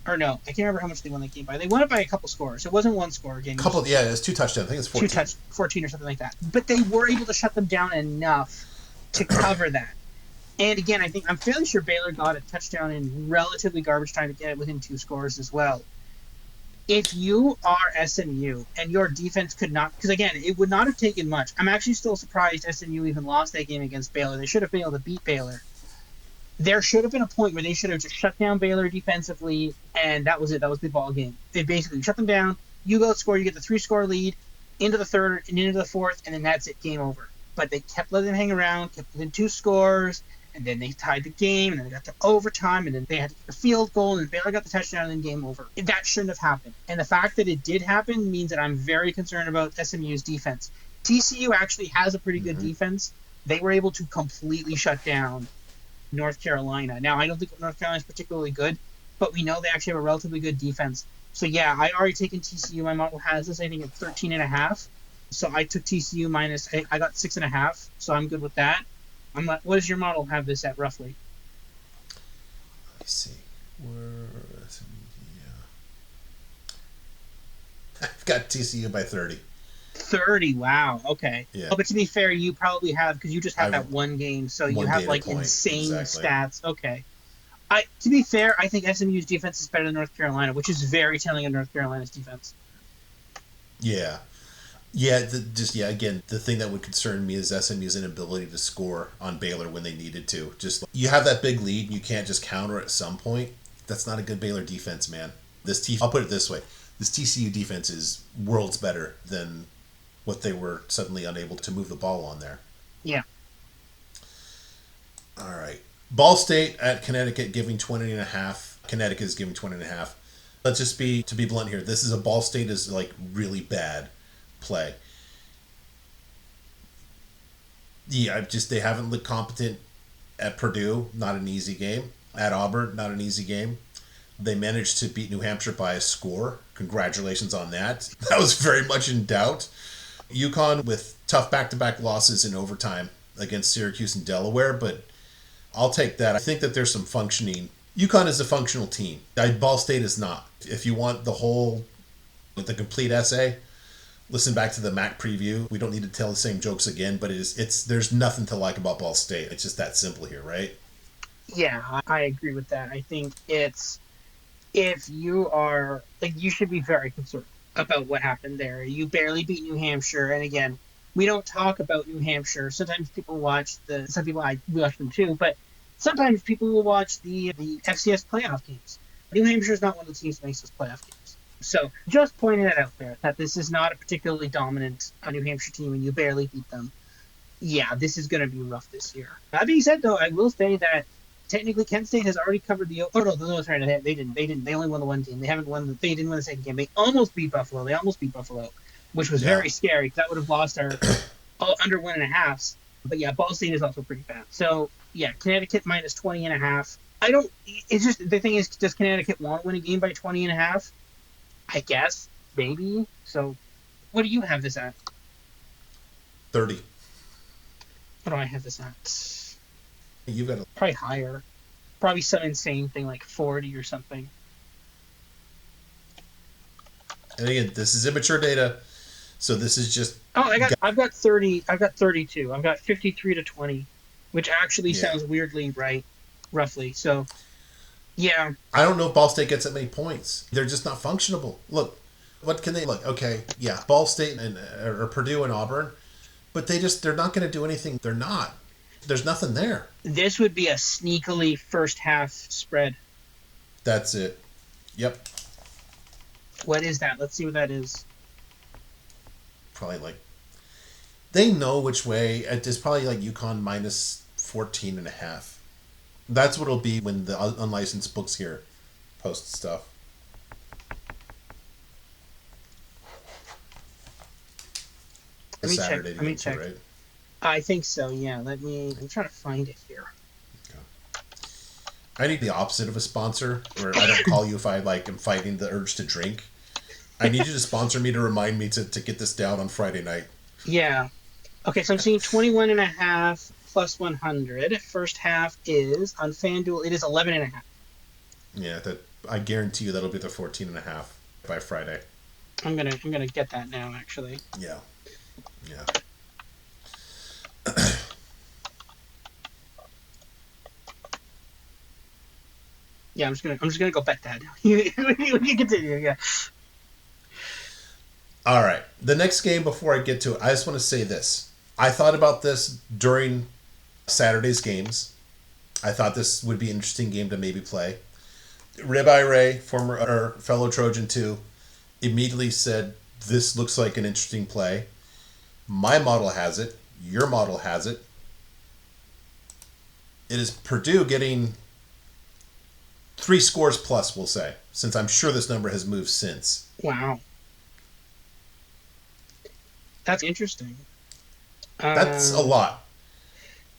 Or no, I can't remember how much they won that game by. They won it by a couple scores. It wasn't one score game. Yeah, it's 2 touchdowns. I think it's 14. 14 or something like that. But they were able to shut them down enough to cover that. And again, I'm fairly sure Baylor got a touchdown in relatively garbage time to get it within 2 scores as well. If you are SMU and your defense could not, because again, it would not have taken much. I'm actually still surprised SMU even lost that game against Baylor. They should have been able to beat Baylor. There should have been a point where they should have just shut down Baylor defensively, and that was it. That was the ball game. They basically shut them down. You go score, you get the 3-score lead into the third and into the fourth, and then that's it, game over. But they kept letting them hang around, kept within 2 scores, and then they tied the game, and then they got to overtime, and then they had to get a field goal, and Baylor got the touchdown, and then game over. That shouldn't have happened. And the fact that it did happen means that I'm very concerned about SMU's defense. TCU actually has a pretty good defense. They were able to completely shut down North Carolina. Now, I don't think North Carolina is particularly good, but we know they actually have a relatively good defense. So yeah, I already taken TCU. My model has this, I think, at 13.5. So I took TCU minus. I got 6.5. So I'm good with that. I'm like, what does your model have this at roughly? Let me see. Where, yeah. I've got TCU by 30. 30. Wow. Okay. Yeah. Oh, but to be fair, you probably have because you just have I that one game, so you one have data like point. insane Exactly. stats. Okay. I to be fair, I think SMU's defense is better than North Carolina, which is very telling of North Carolina's defense. Yeah. Yeah, again, the thing that would concern me is SMU's inability to score on Baylor when they needed to. Just you have that big lead and you can't just counter at some point. That's not a good Baylor defense, man. I'll put it this way. This TCU defense is worlds better than what they were suddenly unable to move the ball on there. Yeah. All right. Ball State at Connecticut giving 20.5. Connecticut is giving 20.5. Let's just be, to be blunt here, this is a Ball State is like really bad play. Yeah, just they haven't looked competent at Purdue, not an easy game. At Auburn, not an easy game. They managed to beat New Hampshire by a score. Congratulations on that. That was very much in doubt. UConn with tough back-to-back losses in overtime against Syracuse and Delaware, but I'll take that. I think that there's some functioning. UConn is a functional team. Ball State is not. If you want the complete essay, listen back to the MAC preview. We don't need to tell the same jokes again, but there's nothing to like about Ball State. It's just that simple here, right? Yeah, I agree with that. I think it's if you are like you should be very concerned about what happened there. You barely beat New Hampshire, and again, we don't talk about New Hampshire. Sometimes people watch some people I watch them too, but sometimes people will watch the FCS playoff games. New Hampshire is not one of the teams that makes those playoff games. So just pointing that out there that this is not a particularly dominant New Hampshire team, and you barely beat them. Yeah, this is going to be rough this year. That being said, though, I will say that technically Kent State has already covered the. Oh no, sorry, they didn't. They didn't. They only won the one game. They haven't won. They didn't win the second game. They almost beat Buffalo. Which was Yeah. very scary because that would have lost our under 1.5. But yeah, Ball State is also pretty bad. So yeah, Connecticut minus 20.5. I don't. It's just the thing is, does Connecticut want to win a game by 20.5? I guess maybe. So what do you have this at? 30. What do I have this at? You got to. Probably higher. Probably some insane thing like 40 or something. And again, this is immature data, so this is just. Oh, I've got 30. I've got 32. I've got 53-20, which actually Yeah. sounds weirdly right, roughly. So, yeah. I don't know if Ball State gets that many points. They're just not functionable. Look, what can they look? Okay, yeah, Ball State or Purdue and Auburn, but they're not going to do anything. They're not. There's nothing there. This would be a sneakily first half spread. That's it. Yep. What is that? Let's see what that is. Probably like they know which way. It's probably like UConn minus 14.5. That's what it'll be when the unlicensed books here post stuff. Let me check. Saturday Let me game too, check. right? I think so. Yeah. I'm trying to find it here. I need the opposite of a sponsor, where I don't call you if I am fighting the urge to drink. I need you to sponsor me to remind me to get this down on Friday night. Yeah. Okay, so I'm seeing 21.5 plus 100. First half is on FanDuel. It is 11.5. Yeah, I guarantee you that'll be the 14.5 by Friday. I'm gonna get that now. Actually. Yeah. Yeah. Yeah, I'm just gonna go bet that. You continue. Yeah. All right. The next game before I get to it, I just want to say this. I thought about this during Saturday's games. I thought this would be an interesting game to maybe play. Ribeye Ray, former or fellow Trojan 2, immediately said, this looks like an interesting play. My model has it. Your model has it. It is Purdue getting 3 scores plus, we'll say, since I'm sure this number has moved since. Wow. That's interesting. That's a lot.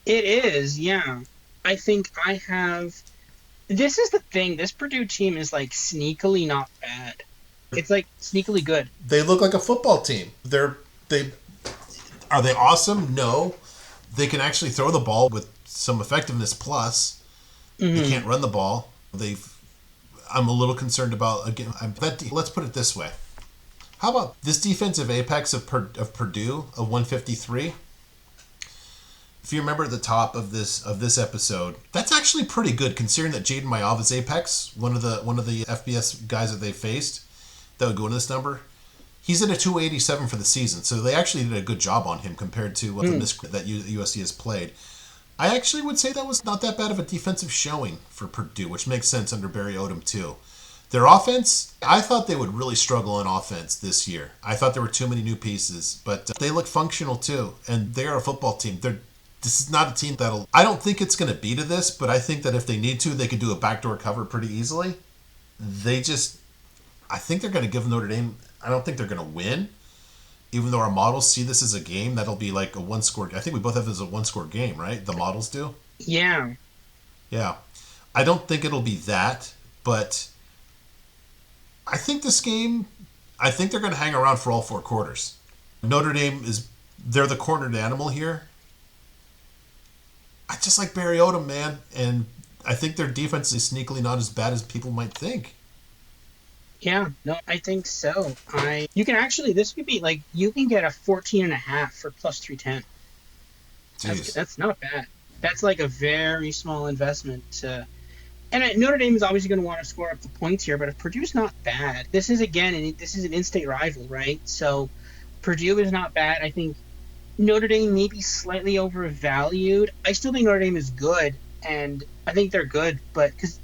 It is, yeah. I think I have. This is the thing. This Purdue team is like sneakily not bad. It's like sneakily good. They look like a football team. They are they awesome? No. They can actually throw the ball with some effectiveness. Plus, they Hmm. can't run the ball. They've. I'm a little concerned about again. Let's put it this way. How about this defensive apex of Purdue of 153? If you remember at the top of this episode, that's actually pretty good considering that Jaden Mayav is apex, one of the FBS guys that they faced that would go into this number. He's at a 287 for the season, so they actually did a good job on him compared to the Mm. miscreant that USC has played. I actually would say that was not that bad of a defensive showing for Purdue, which makes sense under Barry Odom too. Their offense, I thought they would really struggle on offense this year. I thought there were too many new pieces, but they look functional too, and they are a football team. This is not a team that'll. I don't think it's going to be to this, but I think that if they need to, they could do a backdoor cover pretty easily. They just, I think they're going to give Notre Dame. I don't think they're going to win, even though our models see this as a game that'll be like a one score. I think we both have this as a one score game, right? The models do. Yeah. Yeah, I don't think it'll be that, but I think this game. I think they're going to hang around for all four quarters. Notre Dame is they're the cornered animal here. I just like Barry Odom, man, and I think their defense is sneakily not as bad as people might think. Yeah, no, I think so. You can actually, this could be like, you can get a 14.5 for plus 310. Jeez. That's not bad. That's like a very small investment. Notre Dame is obviously going to want to score up the points here, but if Purdue's not bad, this is again, this is an in-state rival, right? So Purdue is not bad. I think Notre Dame may be slightly overvalued. I still think Notre Dame is good, and I think they're good, but because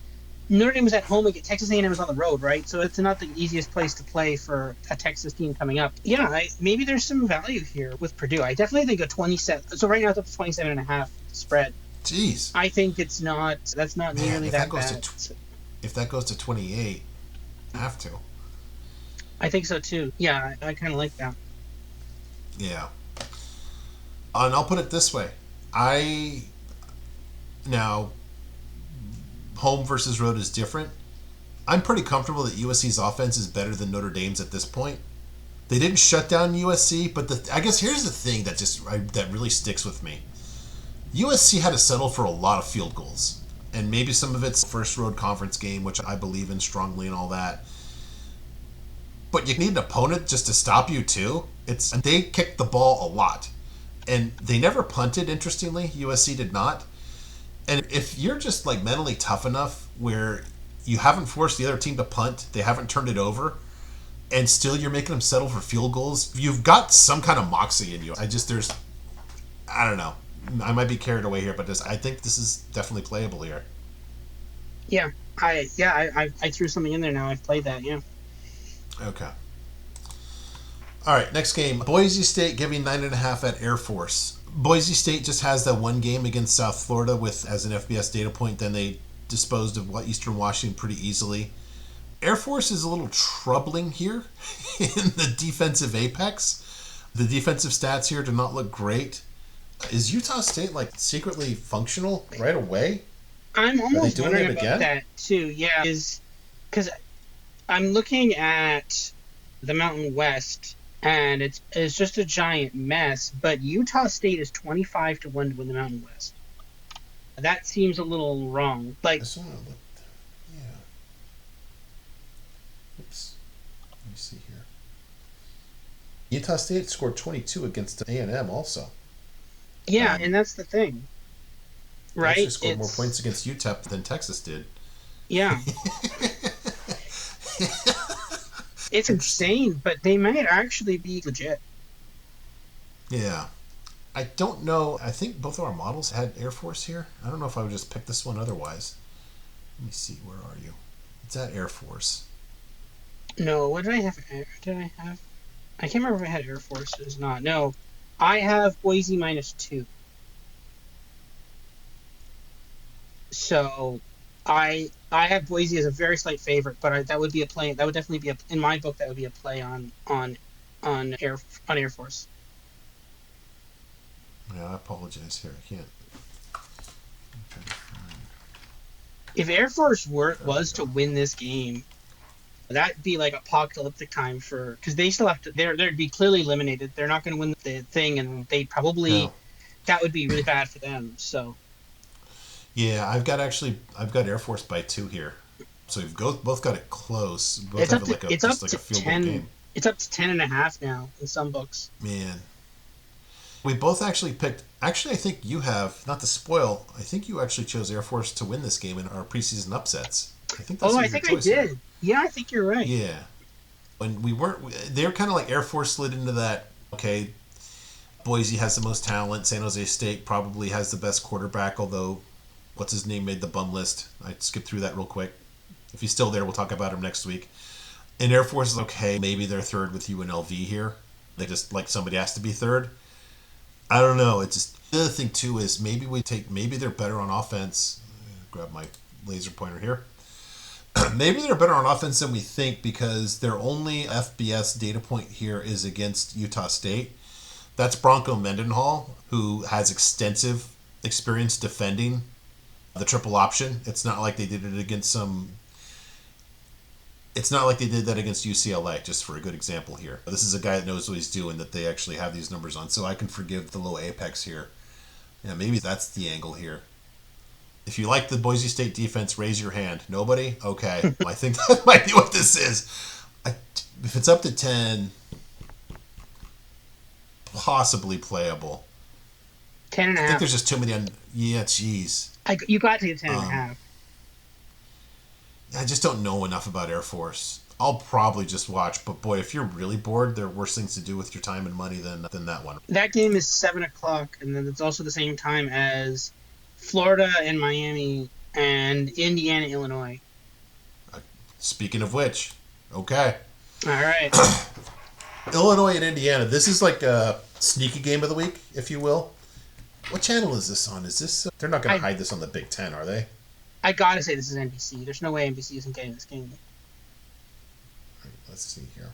Notre Dame was at home against Texas A&M is on the road, right? So it's not the easiest place to play for a Texas team coming up. Yeah, maybe there's some value here with Purdue. I definitely think a 27. So right now it's up to 27.5 spread. Jeez. I think that's not Man, nearly that bad. So if that goes to 28, I have to. I think so too. Yeah, I kind of like that. Yeah. And I'll put it this way. I now home versus road is different. I'm pretty comfortable that USC's offense is better than Notre Dame's at this point. They didn't shut down USC, but I guess here's the thing that really sticks with me. USC had to settle for a lot of field goals, and maybe some of it's first road conference game, which I believe in strongly and all that. But you need an opponent just to stop you too. They kicked the ball a lot, and they never punted. Interestingly, USC did not. And if you're just like mentally tough enough where you haven't forced the other team to punt, they haven't turned it over, and still you're making them settle for field goals, you've got some kind of moxie in you. I don't know. I might be carried away here, but I think this is definitely playable here. Yeah, I threw something in there now. I've played that. Yeah. Okay. All right, next game. Boise State giving 9.5 at Air Force. Boise State just has that one game against South Florida with as an FBS data point. Then they disposed of Eastern Washington pretty easily. Air Force is a little troubling here in the defensive apex. The defensive stats here do not look great. Is Utah State like secretly functional right away? I'm Are they almost doing wondering it about again? that too. Yeah, is because I'm looking at the Mountain West, and it's just a giant mess. But Utah State is 25 to 1 to win the Mountain West. That seems a little wrong. Like, This one looked. Yeah. Oops. Let me see here. Utah State scored 22 against A&M also. yeah, Um, and that's the thing, they actually right? scored more points against UTEP than Texas did. Yeah, it's Interesting. insane, but they might actually be legit. Yeah. I don't know. I think both of our models had Air Force here. I don't know if I would just pick this one otherwise. Let me see. Where are you? It's at Air Force. No, what did I have? Did I have? I can't remember if I had Air Force. It's not. No, I have Boise -2. So I have Boise as a very slight favorite, but that would be a play. That would definitely be in my book. That would be a play on Air Force. Yeah, I apologize here. I can't. If Air Force There we was to go. win this game, That'd be like apocalyptic time for because they still have to. They'd be clearly eliminated. They're not going to win the thing, and they No. probably that would be really bad for them. So Yeah, I've got Air Force by 2 here. So we've both got it close. Both it's have up it to like a it's up just like a to field goal 10. game. It's up to 10.5 now in some books. Man, we both actually picked. Actually, I think you have not to spoil. I think you actually chose Air Force to win this game in our preseason upsets. I think Oh, that's I your think I choice here. did. Yeah, I think you're right. Yeah, when we weren't, they were kind of like Air Force slid into that. Okay, Boise has the most talent. San Jose State probably has the best quarterback. Although, what's his name made the bum list. I skipped through that real quick. If he's still there, we'll talk about him next week. And Air Force is okay. Maybe they're third with UNLV here. They just like somebody has to be third. I don't know. It's just the other thing too is maybe they're better on offense. Grab my laser pointer here. Maybe they're better on offense than we think because their only FBS data point here is against Utah State. That's Bronco Mendenhall, who has extensive experience defending the triple option. It's not like they did it against some. It's not like they did that against UCLA, just for a good example here. This is a guy that knows what he's doing, that they actually have these numbers on, so I can forgive the low apex here. Yeah, maybe that's the angle here. If you like the Boise State defense, raise your hand. Nobody? Okay. I think that might be what this is. If it's up to 10, possibly playable. Ten and I a think half. there's just too many. Yeah, jeez. You got to get ten and a Um, half. I just don't know enough about Air Force. I'll probably just watch, but boy, if you're really bored, there are worse things to do with your time and money than that one. That game is 7 o'clock, and then it's also the same time as Florida and Miami and Indiana, Illinois. Speaking of which, okay, All right. Illinois and Indiana. This is like a sneaky game of the week, if you will. What channel is this on? Is this? They're not going to I hide this on the Big Ten, are they? I gotta say this is NBC. There's no way NBC isn't getting this game. Let's see here.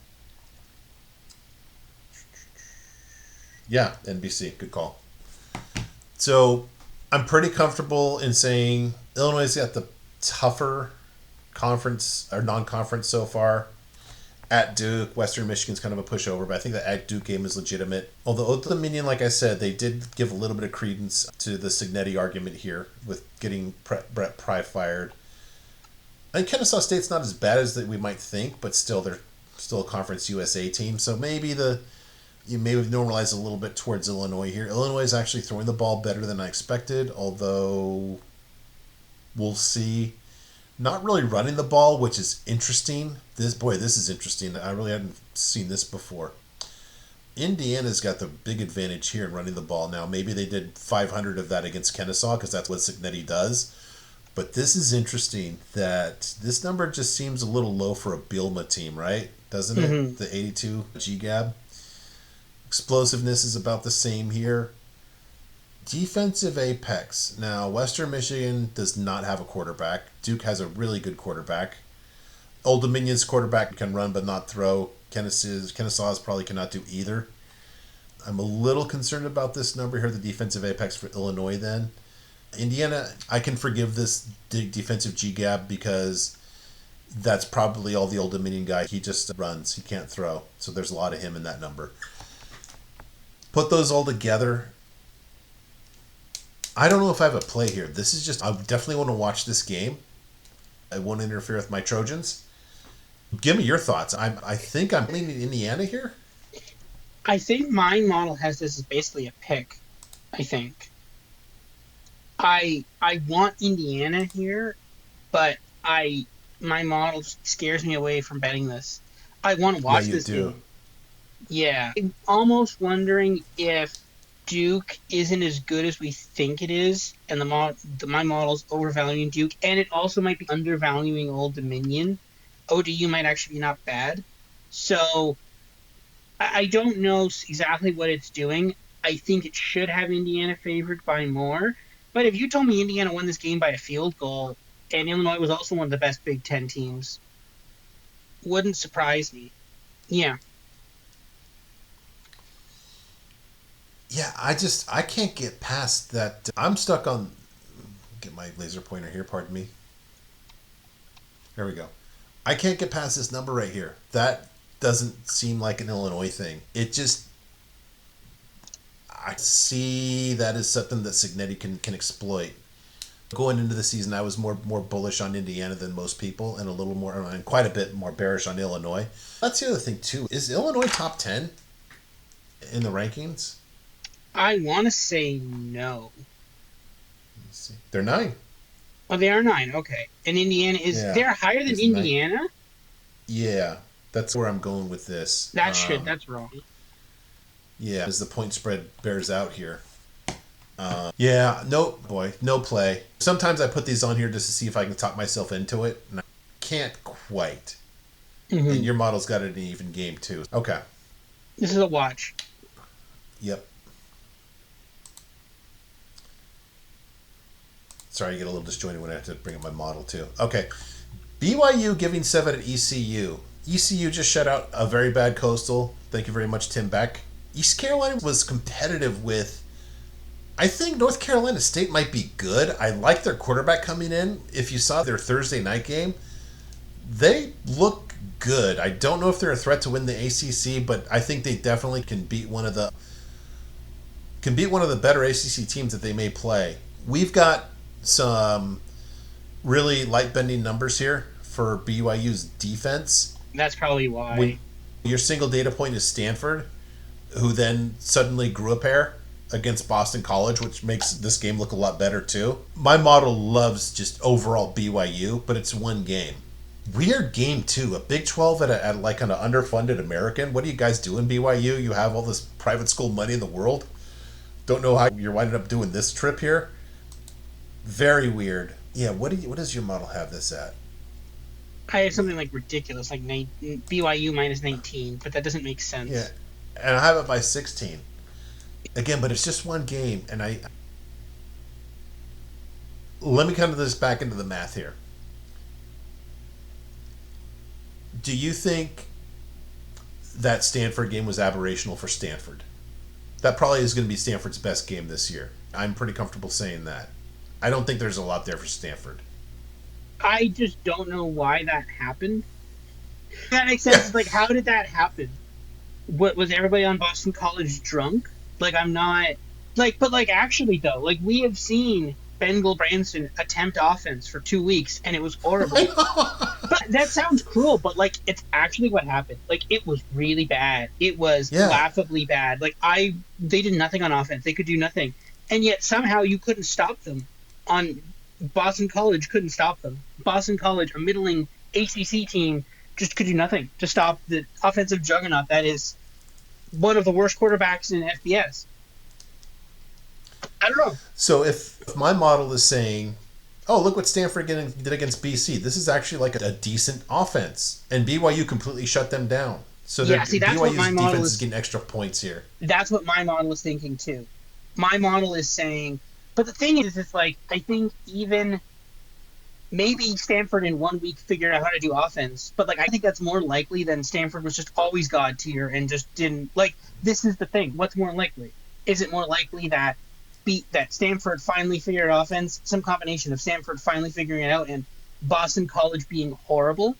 Yeah, NBC. Good call. So I'm pretty comfortable in saying Illinois got the tougher conference or non-conference so far. At Duke, Western Michigan's kind of a pushover, but I think the at Duke game is legitimate. Although Old Dominion, like I said, they did give a little bit of credence to the Signetti argument here with getting Brett Pry fired. And Kennesaw State's not as bad as that we might think, but still they're still a Conference USA team. So maybe you may have normalized a little bit towards Illinois here. Illinois is actually throwing the ball better than I expected, although we'll see. Not really running the ball, which is interesting. This is interesting. I really hadn't seen this before. Indiana's got the big advantage here in running the ball. Now, maybe they did 500 of that against Kennesaw because that's what Signetti does. But this is interesting that this number just seems a little low for a Bielma team, right? Doesn't Mm-hmm. it? The 82 GGAB. Explosiveness is about the same here. Defensive apex. Now, Western Michigan does not have a quarterback. Duke has a really good quarterback. Old Dominion's quarterback can run but not throw. Kennesaw's probably cannot do either. I'm a little concerned about this number here, the defensive apex for Illinois then. Indiana, I can forgive this defensive G-Gab because that's probably all the Old Dominion guy. He just runs. He can't throw. So there's a lot of him in that number. Put those all together. I don't know if I have a play here. This is just, I definitely want to watch this game. I won't interfere with my Trojans. Give me your thoughts. I think I'm leaning Indiana here. I think my model has this as basically a pick. I think. I want Indiana here, but my model just scares me away from betting this. I want to Yeah, watch you this do. game. Yeah. I'm almost wondering if Duke isn't as good as we think it is, and my model's overvaluing Duke, and it also might be undervaluing Old Dominion. ODU might actually be not bad. So I don't know exactly what it's doing. I think it should have Indiana favored by more. But if you told me Indiana won this game by a field goal, and Illinois was also one of the best Big Ten teams, wouldn't surprise me. Yeah. Yeah, I can't get past that. I'm stuck on. Get my laser pointer here. Pardon me. There we go. I can't get past this number right here. That doesn't seem like an Illinois thing. It just, I see that as something that Cignetti can exploit. Going into the season, I was more bullish on Indiana than most people, and a little more, and quite a bit more bearish on Illinois. That's the other thing too. Is Illinois top 10 in the rankings? I want to say no. Let's see. They're 9. Oh, they are 9. Okay. And Indiana is Yeah, they're higher than it's 9. Indiana? Yeah, that's where I'm going with this. That's wrong. Yeah, as the point spread bears out here. Yeah, no play. Sometimes I put these on here just to see if I can talk myself into it, and I can't quite. Mm-hmm. And your model's got an even game too. Okay. This is a watch. Yep. Sorry, I get a little disjointed when I have to bring up my model too. Okay. BYU giving 7 at ECU. ECU just shut out a very bad Coastal. Thank you very much, Tim Beck. East Carolina was competitive with, I think North Carolina State might be good. I like their quarterback coming in. If you saw their Thursday night game, they look good. I don't know if they're a threat to win the ACC, but I think they definitely can beat one of the better ACC teams that they may play. We've got some really light bending numbers here for BYU's defense. That's probably why. When your single data point is Stanford, who then suddenly grew a pair against Boston College, which makes this game look a lot better too. My model loves just overall BYU, but it's one game. Weird game too. A Big 12 at like an underfunded American. What are you guys doing, BYU? You have all this private school money in the world. Don't know how you're winding up doing this trip here. Very weird. Yeah, what does your model have this at? I have something like ridiculous, like BYU minus 19, but that doesn't make sense. Yeah, and I have it by 16. Again, but it's just one game, and let me come to this back into the math here. Do you think that Stanford game was aberrational for Stanford? That probably is going to be Stanford's best game this year. I'm pretty comfortable saying that. I don't think there's a lot there for Stanford. I just don't know why that happened. That makes sense. Like, how did that happen? What was everybody on Boston College drunk? Like, I'm not like, but like actually though, like we have seen Ben Branson attempt offense for 2 weeks and it was horrible. But that sounds cruel, but like it's actually what happened. Like it was really bad. It was laughably bad. Like they did nothing on offense. They could do nothing, and yet somehow you couldn't stop them. On Boston College couldn't stop them. Boston College, a middling ACC team, just could do nothing to stop the offensive juggernaut that is one of the worst quarterbacks in FBS. I don't know. So if my model is saying, oh, look what Stanford did against BC. This is actually like a decent offense. And BYU completely shut them down. So that's BYU's what my model defense is getting extra points here. That's what my model is thinking too. My model is saying, but the thing is, it's like, I think even maybe Stanford in 1 week figured out how to do offense, but like I think that's more likely than Stanford was just always God tier and just didn't, like, this is the thing. What's more likely? Is it more likely that Stanford finally figured out offense, some combination of Stanford finally figuring it out and Boston College being horrible?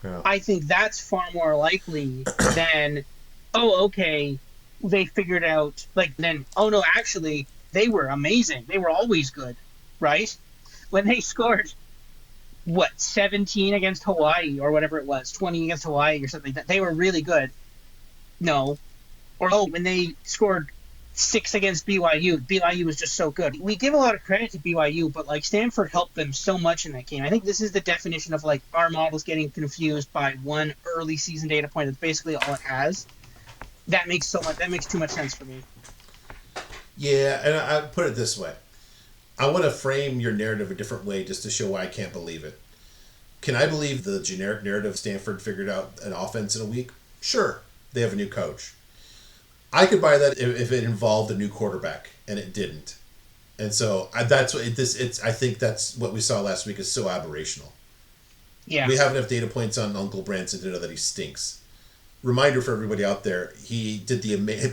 Yeah. I think that's far more likely than, oh, okay, they figured out, like, then, oh no, actually, they were amazing. They were always good, right? When they scored, 17 against Hawaii or whatever it was, 20 against Hawaii or something, that they were really good. No. Or, when they scored 6 against BYU was just so good. We give a lot of credit to BYU, but like Stanford helped them so much in that game. I think this is the definition of like our models getting confused by one early season data point. That's basically all it has. That makes too much sense for me. Yeah, and I put it this way. I want to frame your narrative a different way just to show why I can't believe it. Can I believe the generic narrative Stanford figured out an offense in a week? Sure. They have a new coach. I could buy that if it involved a new quarterback, and it didn't. And so I think that's what we saw last week is so aberrational. Yeah. We have enough data points on Uncle Branson to know that he stinks. Reminder for everybody out there, he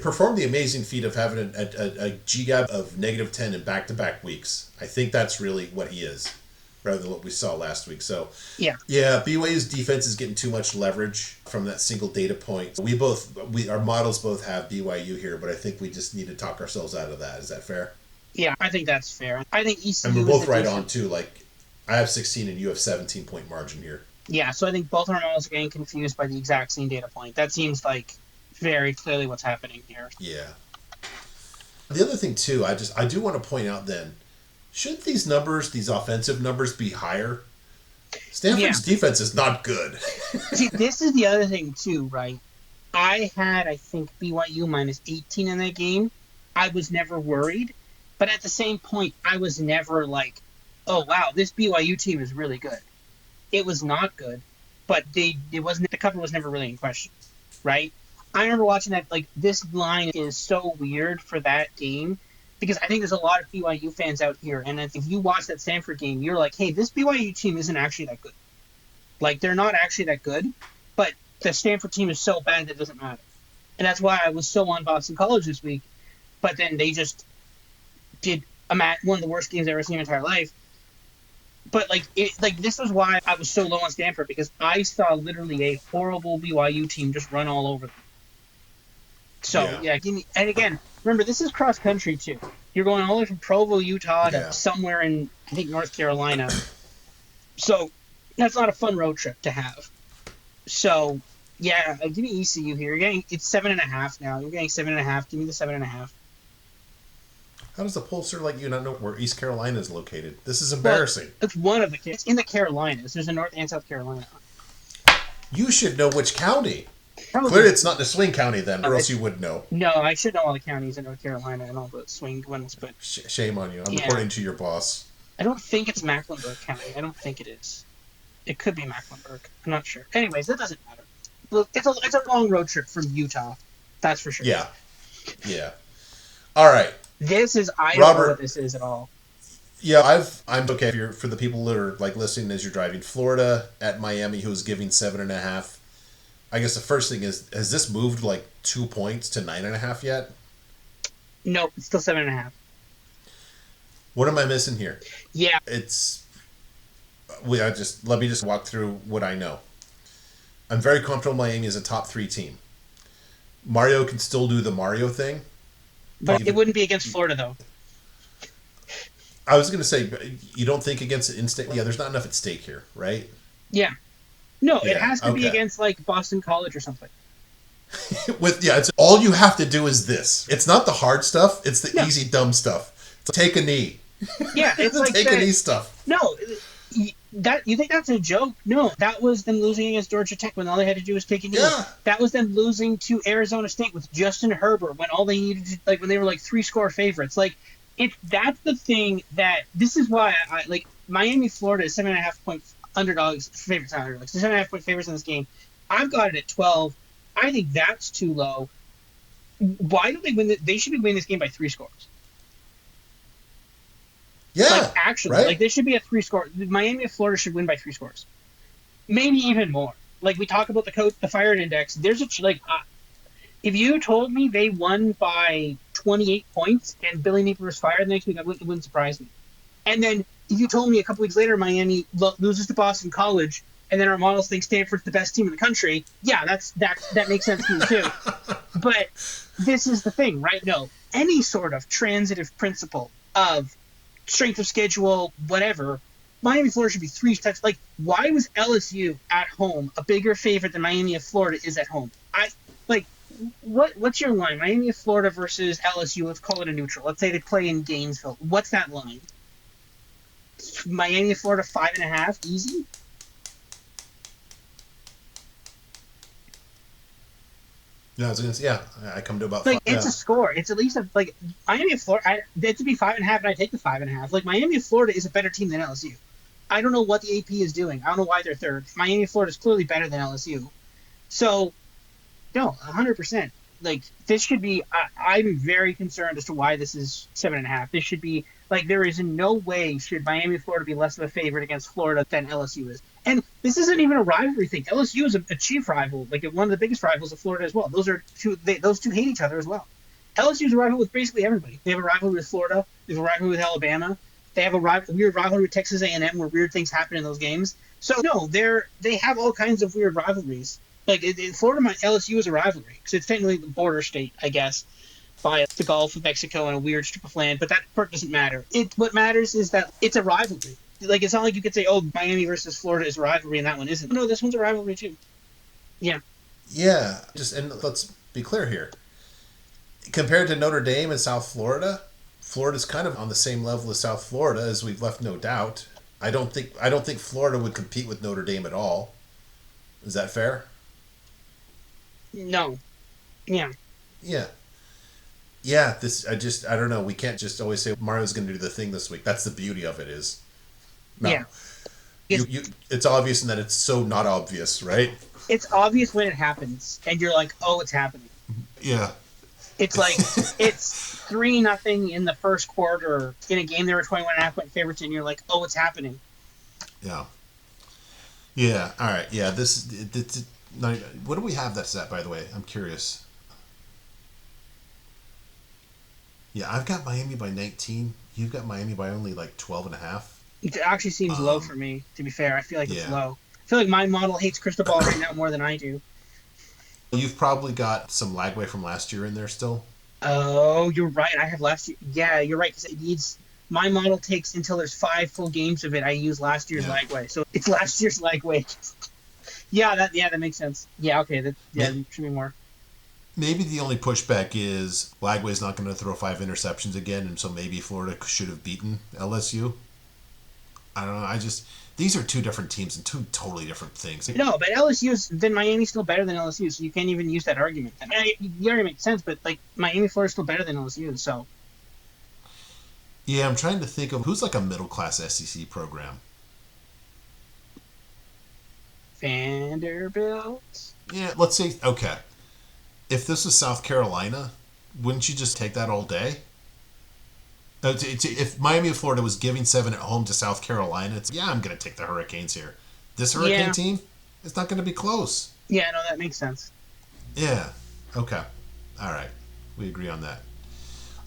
performed the amazing feat of having a GGAB of -10 in back-to-back weeks. I think that's really what he is. rather than what we saw last week. So, Yeah. yeah, BYU's defense is getting too much leverage from that single data point. Our models both have BYU here, but I think we just need to talk ourselves out of that. Is that fair? Yeah, I think that's fair. I think And we're ECU is both the right on decent. too. Like, I have 16 and you have 17-point margin here. Yeah, so I think both our models are getting confused by the exact same data point. That seems like very clearly what's happening here. Yeah. The other thing too, I do want to point out then, should these numbers, these offensive numbers, be higher? Yeah. Stanford's defense is not good. See, this is the other thing too, right? I think, BYU minus 18 in that game. I was never worried. But at the same point, I was never like, oh, wow, this BYU team is really good. It was not good, but the cover was never really in question, right? I remember watching that, like, this line is so weird for that game because I think there's a lot of BYU fans out here. And if you watch that Stanford game, you're like, hey, this BYU team isn't actually that good. Like, they're not actually that good, but the Stanford team is so bad that it doesn't matter. And that's why I was so on Boston College this week. But then they just did one of the worst games I've ever seen in my entire life. But this was why I was so low on Stanford, because I saw literally a horrible BYU team just run all over them. So yeah, give me. And again, remember, this is cross country too. You're going all the way from Provo, Utah, to somewhere in, I think, North Carolina. So that's not a fun road trip to have. So yeah, give me ECU here. It's 7.5 now. You're getting 7.5. Give me the 7.5. How does the pollster like you not know where East Carolina is located? This is embarrassing. Well, it's one of the. It's in the Carolinas. There's a North and South Carolina. You should know which county. Probably. Clearly, it's not the swing county then, or else you would know. No, I should know all the counties in North Carolina and all the swing ones, but shame on you. I'm reporting to your boss. I don't think it's Mecklenburg County. I don't think it is. It could be Mecklenburg. I'm not sure. Anyways, that doesn't matter. Look, it's a long road trip from Utah. That's for sure. Yeah. Yeah. All right. I don't know what this is at all. Yeah, I'm okay for the people that are like listening as you're driving. Florida at Miami, who is giving 7.5. I guess the first thing is, has this moved like 2 points to 9.5 yet? No, it's still 7.5. What am I missing here? Yeah, let me just walk through what I know. I'm very comfortable Miami is a top 3 team. Mario can still do the Mario thing. But it wouldn't be against Florida, though. I was going to say, you don't think against an in-state? Yeah, there's not enough at stake here, right? Yeah. No, it has to be against, like, Boston College or something. It's all you have to do is this. It's not the hard stuff. It's the easy, dumb stuff. It's take a knee. Yeah, it's like take a knee stuff. No, you think that's a joke? No, that was them losing against Georgia Tech when all they had to do was take a knee. Yeah. That was them losing to Arizona State with Justin Herbert when all they needed to, like, when they were like 3-score favorites. Like, that's the thing that this is why I like Miami, Florida is 7.5 point underdogs, favorites, not underdogs, 7.5 point favorites in this game. I've got it at 12. I think that's too low. Why don't they win? They should be winning this game by 3 scores. Yeah, like, actually, right? Like, this should be a 3-score. Miami of Florida should win by 3 scores, maybe even more. Like, we talk about the fired index. There's if you told me they won by 28 points and Billy Napier was fired the next week, it wouldn't surprise me. And then if you told me a couple weeks later Miami loses to Boston College and then our models think Stanford's the best team in the country, yeah, that makes sense to me too. But this is the thing, right? No, any sort of transitive principle of strength of schedule, whatever, Miami, Florida should be 3 touchdowns. Like, why was LSU at home a bigger favorite than Miami of Florida is at home? What's your line? Miami of Florida versus LSU, let's call it a neutral. Let's say they play in Gainesville. What's that line? Miami of Florida 5.5, easy? No, I was gonna say, I come to about like 5. It's a score. It's at least Miami of Florida. It to be 5.5, and I take the 5.5. Like, Miami of Florida is a better team than LSU. I don't know what the AP is doing. I don't know why they're third. Miami of Florida is clearly better than LSU. So, no, 100%. Like, this should be. I'm very concerned as to why this is 7.5. This should be there is in no way should Miami of Florida be less of a favorite against Florida than LSU is. And this isn't even a rivalry thing. LSU is a chief rival, one of the biggest rivals of Florida as well. Those two hate each other as well. LSU is a rival with basically everybody. They have a rivalry with Florida. They have a rivalry with Alabama. They have a weird rivalry with Texas A&M where weird things happen in those games. So no, they have all kinds of weird rivalries. Like in Florida, my LSU is a rivalry because it's technically the border state, I guess, by the Gulf of Mexico and a weird strip of land. But that part doesn't matter. What matters is that it's a rivalry. Like it's not like you could say, "Oh, Miami versus Florida is a rivalry," and that one isn't. No, this one's a rivalry too. Yeah. Yeah, just and let's be clear here. Compared to Notre Dame and South Florida, Florida's kind of on the same level as South Florida, as we've left no doubt. I don't think Florida would compete with Notre Dame at all. Is that fair? No. Yeah. Yeah. Yeah, this I don't know. We can't just always say Mario's going to do the thing this week. That's the beauty of it is. No. Yeah. You it's obvious in that it's so not obvious, right? It's obvious when it happens, and you're like, "Oh, it's happening." Yeah. It's like it's 3-0 in the first quarter in a game they were 21.5 point favorites, and you're like, "Oh, it's happening." Yeah. Yeah. All right. Yeah. What do we have that's at, by the way? I'm curious. Yeah, I've got Miami by 19. You've got Miami by only like 12 and a half. It actually seems low for me, to be fair. I feel like it's Yeah. low. I feel like my model hates crystal ball right now more than I do. You've probably got some lagway from last year in there still. Oh, you're right. I have last year. Yeah, you're right because it needs. My model takes until there's 5 full games of it. I use last year's Yeah. lagway, so it's last year's lagway. That makes sense. Yeah, okay, there should be more. Maybe the only pushback is Lagway's not going to throw 5 interceptions again, and so maybe Florida should have beaten LSU. I don't know. These are two different teams and two totally different things. No, but LSU's then Miami's still better than LSU, so you can't even use that argument. I mean, the argument makes sense, but like Miami, Florida's still better than LSU, so Yeah, I'm trying to think of who's like a middle class SEC program. Vanderbilt. Yeah, let's say okay. If this was South Carolina, wouldn't you just take that all day? If Miami of Florida was giving 7 at home to South Carolina, I'm going to take the Hurricanes here. This Hurricane Yeah, team, it's not going to be close. yeah, no, that makes sense. Yeah. Okay. All right. We agree on that.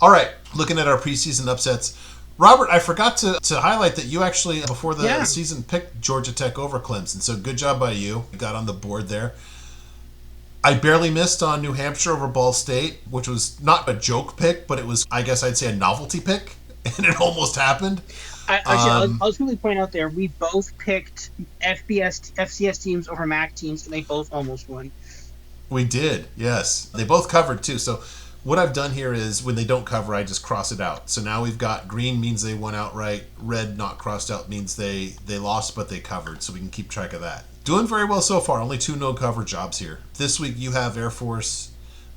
All right. Looking at our preseason upsets. Robert, I forgot to highlight that you actually, before the Yeah, season, picked Georgia Tech over Clemson. So good job by you. You got on the board there. I barely missed on New Hampshire over Ball State, which was not a joke pick, but it was, I guess I'd say, a novelty pick, and it almost happened. I'll just quickly point out there we both picked FCS teams over MAC teams, and they both almost won. We did, yes. They both covered, too. So what I've done here is when they don't cover, I just cross it out. So now we've got green means they won outright. Red, not crossed out, means they lost, but they covered. So we can keep track of that. Doing very well so far. Only 2 no-cover jobs here. This week you have Air Force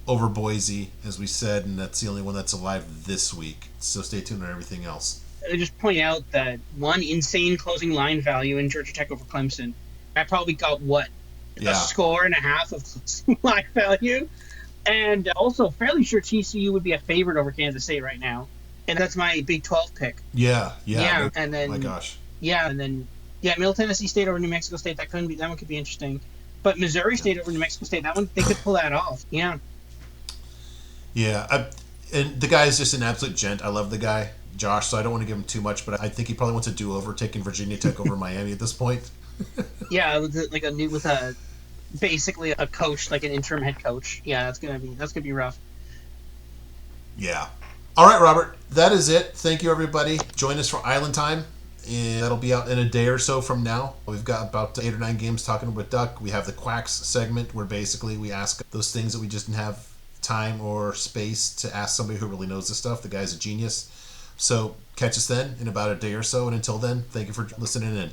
over Boise, as we said, and that's the only one that's alive this week. So stay tuned on everything else. I just point out that one insane closing line value in Georgia Tech over Clemson. I probably got a Yeah. score and a half of closing line value, and also fairly sure TCU would be a favorite over Kansas State right now, and that's my Big 12 pick. Yeah. Yeah, and then My gosh. Middle Tennessee State over New Mexico State. That one could be interesting, but Missouri State over New Mexico State. That one they could pull that off. Yeah. Yeah. And the guy is just an absolute gent. I love the guy, Josh, so I don't want to give him too much, but I think he probably wants a do-over taking Virginia Tech over Miami at this point. Yeah, with a basically a coach, like an interim head coach. Yeah, that's gonna be rough. Yeah. All right, Robert. That is it. Thank you, everybody. Join us for Island Time. And that'll be out in a day or so from now. We've got about 8 or 9 games talking with Duck. We have the Quacks segment where basically we ask those things that we just didn't have time or space to ask somebody who really knows this stuff. The guy's a genius. So catch us then in about a day or so. And until then, thank you for listening in.